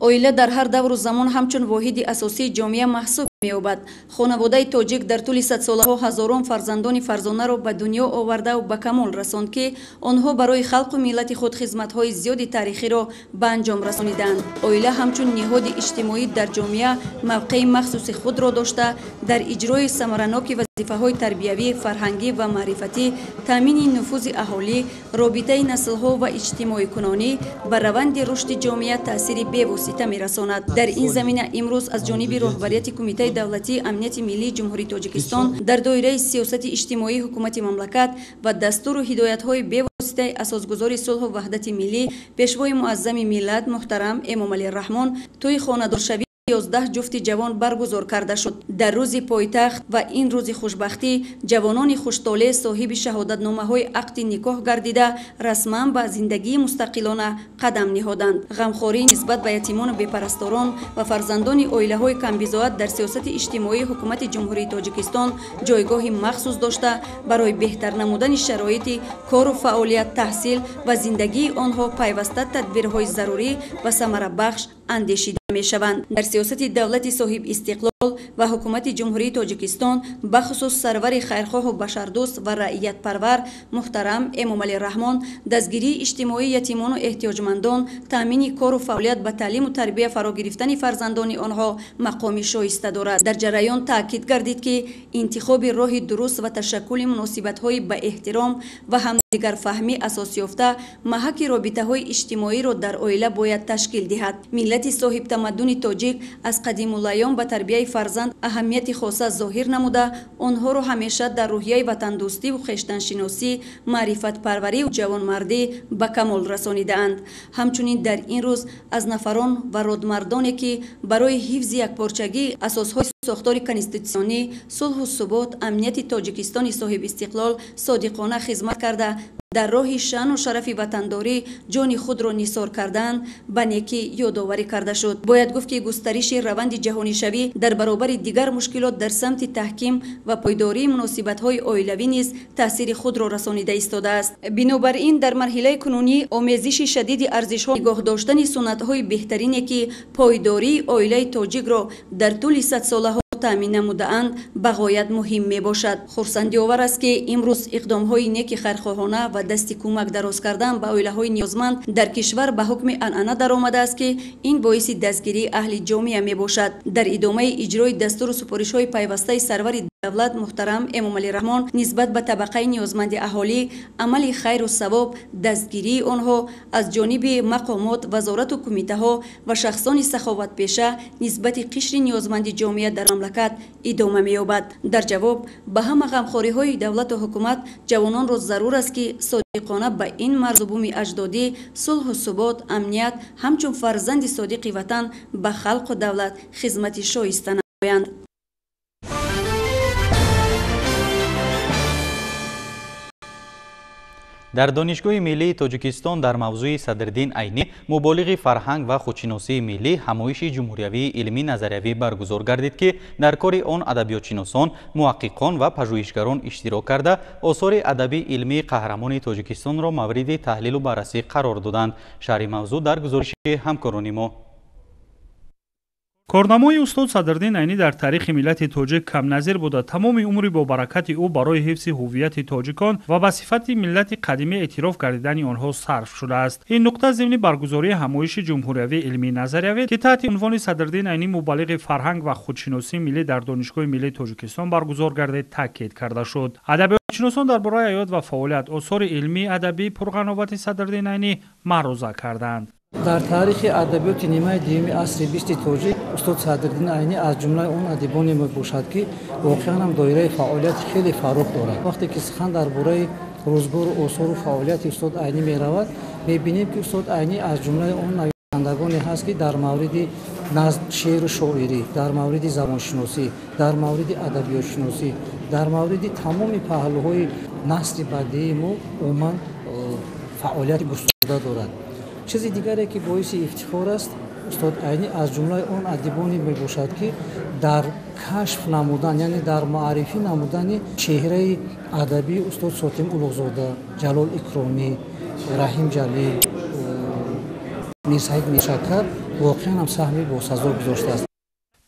[SPEAKER 14] оила дар ҳар давру замон ҳамчун воҳиди асосии ҷомеа маҳсуб меёбад. хонаводаи тоҷик дар тӯли садсолаҳо ҳазорон фарзандони фарзонаро ба дунё оварда ва ба камол расонд ки онҳо барои халқу миллати худ хизматҳои зиёди таърихиро ба анҷом расониданд. оила ҳамчун ниҳоди иҷтимоӣ дар ҷомеа мавқеи махсуси худро дошта дар иҷрои самараноки вазифаҳои тарбиявӣ, фарҳангӣ ва маърифатӣ, таъмини нуфузи аҳолӣ, робитаи наслҳо ва иҷтимоикунонӣ ба раванди рушди ҷомеа таъсири бевосита мерасонад. дар ин замина имрӯз аз ҷониби роҳбарияти Кумитаи давлатии амнияти миллии ҷумҳурии Тоҷикистон дар доираи сиёсати иҷтимоии ҳукумати мамлакат ва дастуру ҳидоятҳои бевоситаи асосгузори сулҳу ваҳдати миллӣ пешвои муаззами миллат муҳтарам Эмомалӣ Раҳмон тӯи хонадоршавӣ 11 ҷуфти ҷавон баргузор карда шуд. дар рӯзи пойтахт ва ин рӯзи хушбахтӣ ҷавонони хуштоле соҳиби шаҳодатномаҳои ақди никоҳ гардида расман ба зиндагии мустақилона қадам ниҳоданд. ғамхорӣ нисбат ба ятимону бепарасторон ва фарзандони оилаҳои камбизоат дар сиёсати иҷтимоии ҳукумати ҷумҳурии Тоҷикистон ҷойгоҳи махсус дошта барои беҳтар намудани шароити кору фаъолият, таҳсил ва зиндагии онҳо пайваста тадбирҳои зарурӣ ва самарабахш андешида мешаванд. дар сиёсати давлати соҳиб истиқлол ва ҳукумати ҷумҳурии Тоҷикистон бахусус сарвари хайрхоҳу башардӯст ва раъиятпарвар муҳтарам Эмомалӣ Раҳмон дастгирии иҷтимоии ятимону эҳтиёҷмандон, таъмини кору фаъолият ба таълиму тарбия фаро гирифтани фарзандони онҳо мақоми шоиста дорад. дар ҷараён таъкид гардид ки интихоби роҳи дуруст ва ташаккули муносибатҳои ба эҳтиром ва ҳамдигарфаҳмӣ асосёфта маҳаки робитаҳои иҷтимоиро дар оила бояд ташкил диҳад. миллати соҳибтамаддуни тоҷик аз қадимулайём ба тарбияи фарзанд аҳамияти хоса зоҳир намуда, онҳоро ҳамеша дар рӯҳияи ватандӯстиву хештаншиносӣ, маърифатпарварию ҷавонмардӣ ба камол расонидаанд. ҳамчунин дар ин рӯз аз нафарон ва родмардоне ки барои ҳифзи якпорчагии асосҳои сохтори конститутсионӣ, сулҳу субот, амнияти Тоҷикистони соҳибистиқлол содиқона хизмат карда дар роҳи шаъну шарафи ватандорӣ ҷони худро нисор карданд ба некӣ ёдоварӣ карда шуд. Бояд гуфт ки густариши раванди ҷаҳонишавӣ дар баробари дигар мушкилот дар самти таҳким ва пойдории муносибатҳои оилавӣ низ таъсири худро расонида истодааст. Бинобар ин дар марҳилаи кунунӣ омезиши шадиди арзишҳо, нигоҳ доштани суннатҳои беҳтарине ки пойдории оилаи тоҷикро дар тӯли садсолаҳо таъмин намудаанд ба ғоят муҳим мебошад. Хурсандиовар аст ки имрӯз иқдомҳои неки хайрхоҳона ва дасти кӯмак дароз кардан ба оилаҳои ниёзманд дар кишвар ба ҳукми анъана даромадааст ки ин боиси дастгирии аҳли ҷомеа мебошад. Дар идомаи иҷрои дастуру супоришҳои пайвастаи сарвари давлат муҳтарам Эмомалӣ Раҳмон нисбат ба табақаи ниёзманди аҳолӣ, амали хайру савоб, дастгирии онҳо аз ҷониби мақомот, вазорату кумитаҳо ва шахсони саховатпеша нисбати қишри ниёзманди ҷомеа дар мамлакат идома меёбад. Дар ҷавоб ба ҳама ғамхориҳои давлату ҳукумат ҷавононро зарур аст ки содиқона ба ин марзубуми аҷдодӣ сулҳу субот, амният ҳамчун фарзанди содиқи ватан ба халқу давлат хизмати шоиста намоянд.
[SPEAKER 1] дар донишгоҳи миллии тоҷикистон дар мавзӯи Садриддин Айнӣ муболиғи фарҳанг ва худшиносии миллӣ ҳамоиши ҷумҳуриявии илмӣ назариявӣ баргузор гардид ки дар кори он адабиётшиносон, муҳаққиқон ва пажӯҳишгарон иштирок карда осори адабӣ илмии қаҳрамони Тоҷикистонро мавриди таҳлилу баррасӣ қарор доданд. шарҳи мавзӯъ дар гузориши ҳамкорони мо.
[SPEAKER 10] корнамои устоз Садриддин Айнӣ дар таърихи миллати тоҷик камназир буда тамоми умри бо баракати ӯ барои ҳифзи ҳуввияти тоҷикон ва ба сифати миллати қадимӣ эътироф гардидани онҳо сарф шудааст. ин нуқта зимни баргузории ҳамоиши ҷумҳуриявии илмии назариявӣ ки таҳти унвони Садриддин Айнӣ мубаллиғи фарҳанг ва худшиносии миллӣ дар донишгоҳи миллии Тоҷикистон баргузор гардид таъкид карда шуд. адабиётшиносон дар бораи ҳаёт ва фаъолият осори илмии адабии пурғановати Садриддин Айнӣ маъруза карданд.
[SPEAKER 15] дар таърихи адабиёти нимаи дуюми асри бисти тоҷик устоз Садриддин Айнӣ аз ҷумлаи он адибоне мебошад ки воқеан ҳам доираи фаъолияти хеле фароғ дорад. вақте ки сухан дар бораи рӯзгору осору фаъолияти устоз Айнӣ меравад, мебинем ки устоз Айнӣ аз ҷумлаи он нависандагоне ҳаст ки дар мавриди назм, шеъру шоирӣ, дар мавриди забоншиносӣ, дар мавриди адабиётшиносӣ, дар мавриди тамоми паҳлӯҳои насри бадии мо умуман фаъолияти густарда дорад. чизи дигаре ки боиси ифтихор аст, устоз Айнӣ аз ҷумлаи он адибоне мебошад ки дар кашф намудан, яъне дар маърифӣ намудани чеҳраи адабии устоз Сотим Улуғзода, Ҷалол Икромӣ, Раҳим Ҷалил, Мирсаид Миршакар воқеан ҳам саҳми босазо гузоштааст.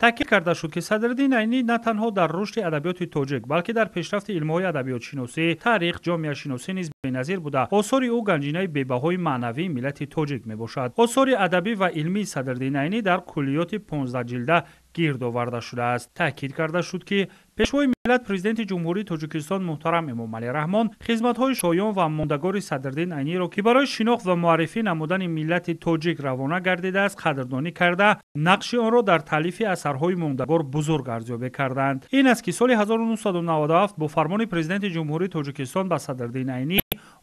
[SPEAKER 10] таъкид карда шуд ки Садриддин Айнӣ на танҳо дар рушди адабиёти тоҷик, балки дар пешрафти илмҳои адабиётшиносӣ, таърих, ҷомеашиносӣ низ беназир буда осори ӯ ганҷинаи бебаҳои маънавии миллати тоҷик мебошад. осори адабӣ ва илмии Садриддин Айнӣ дар куллиёти 15 ҷилда гирд оварда шудааст. таъкид карда шуд ки пешвои миллат президенти ҷумҳурии Тоҷикистон муҳтарам Эмомалӣ Раҳмон хизматҳои шоён ва мондагори Садриддин Айниро ки барои шинохт ва муаррифӣ намудани миллати тоҷик равона гардидааст, қадрдонӣ карда, нақши онро дар таълифи асарҳои мондагор бузург арзёбӣ карданд. ин аст ки соли 1997 бо фармони президенти ҷумҳурии Тоҷикистон ба Садриддин Айнӣ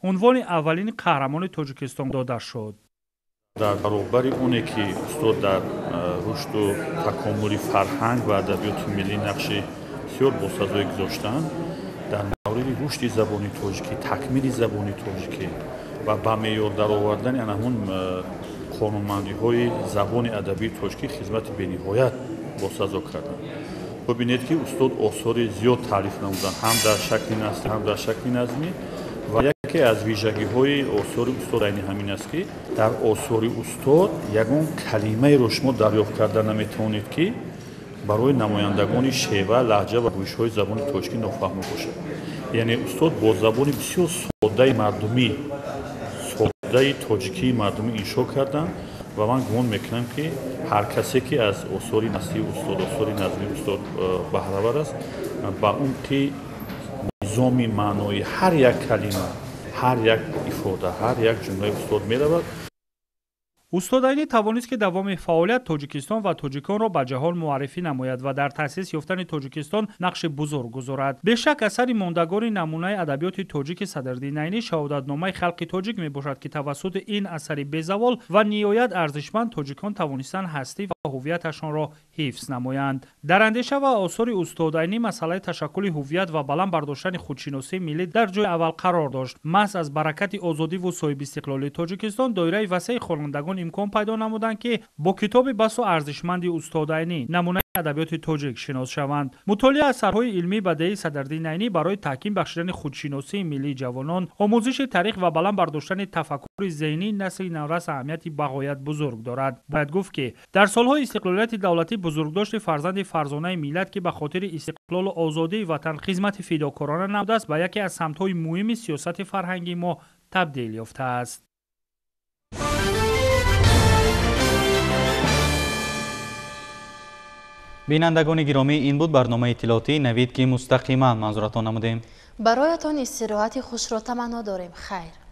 [SPEAKER 10] унвони аввалини қаҳрамони Тоҷикистон дода шуд.
[SPEAKER 16] дар баробари оне ки устоз дар рушду такомули фарҳанг ва адабиёти миллӣ нақши бисёр босазое гузоштанд, дар мавриди рушди забони тоҷикӣ, такмили забони тоҷикӣ ва ба меъёр даровардани ана ҳамун қонунмандиҳои забони адабии тоҷикӣ хизмати бениҳоят босазо карданд. бубинед ки устоз осори зиёд таълиф намуданд, ҳам дар шакли насрӣ, ҳам дар шакли назмӣ. ва яке аз вижагиҳои осори устоз Айнӣ ҳамин аст ки дар осори устоз ягон калимаеро шумо дарёфт карда наметавонед ки барои намояндагони шева, лаҳҷа ва гӯишҳои забони тоҷикӣ нофаҳмо бошад. яъне устоз бо забони бисёр соддаи мардумӣ, соддаи тоҷикии мардумӣ иншо карданд ва ман гумон мекунам ки ҳар касе ки аз осори насрии устоз, осори назмии устоз баҳравар аст, ба умқи низоми маънои ҳар як калима, ҳар як ифода, ҳар як ҷумлаи устоз меравад.
[SPEAKER 10] استادینی توانست که دوام فعالیت تاجیکستان و تاجیکانро ба ҷаҳон муаррифӣ намояд ва дар таъсис ёфтани тоҷикистон нақши бузург гузорад. бешак асари мондагори намунаи адабиёти тоҷики Садриддин Найнӣ шаҳодатномаи халқи тоҷик мебошад ки тавассути ин асари безавол ва ниҳоят арзишманд тоҷикон тавонистанд ҳастӣ ва ҳуввияташонро ҳифз намоянд. дар андеша ва осори устодайнӣ масъалаи ташаккули ҳуввият ва баланд бардоштани худшиносии миллӣ дар ҷои аввал қарор дошт. маҳз аз баракати озодиву соҳибистиқлолии тоҷикистон доираи васеъи хонандагон имкон пайдо намуданд ки бо китоби басу арзишманди устодайнӣ намунаи адабиёти тоҷик шинос шаванд. мутолиаи асарҳои илмӣ бадеии Садриддин Найнӣ барои таҳким бахшидани худшиносии миллии ҷавонон, омӯзиши таърих ва баланд бардоштани тафаккури зеҳнии насли наврас аҳамияти бағоят бузург дорад. бояд гуфт ки дар солҳои истиқлолияти давлатӣ бузургдошти фарзанди фарзонаи миллат ки ба хотири истиқлолу озодии ватан хизмати фидокорона намудааст ба яке аз самтҳои муҳими сиёсати фарҳангии мо табдил ёфтааст.
[SPEAKER 1] бинандагони гиромӣ, ин буд барномаи иттилоотии навид ки мустақиман манзуратон намудем.
[SPEAKER 2] бароятон истироҳати хушро таманно дорем. хайр.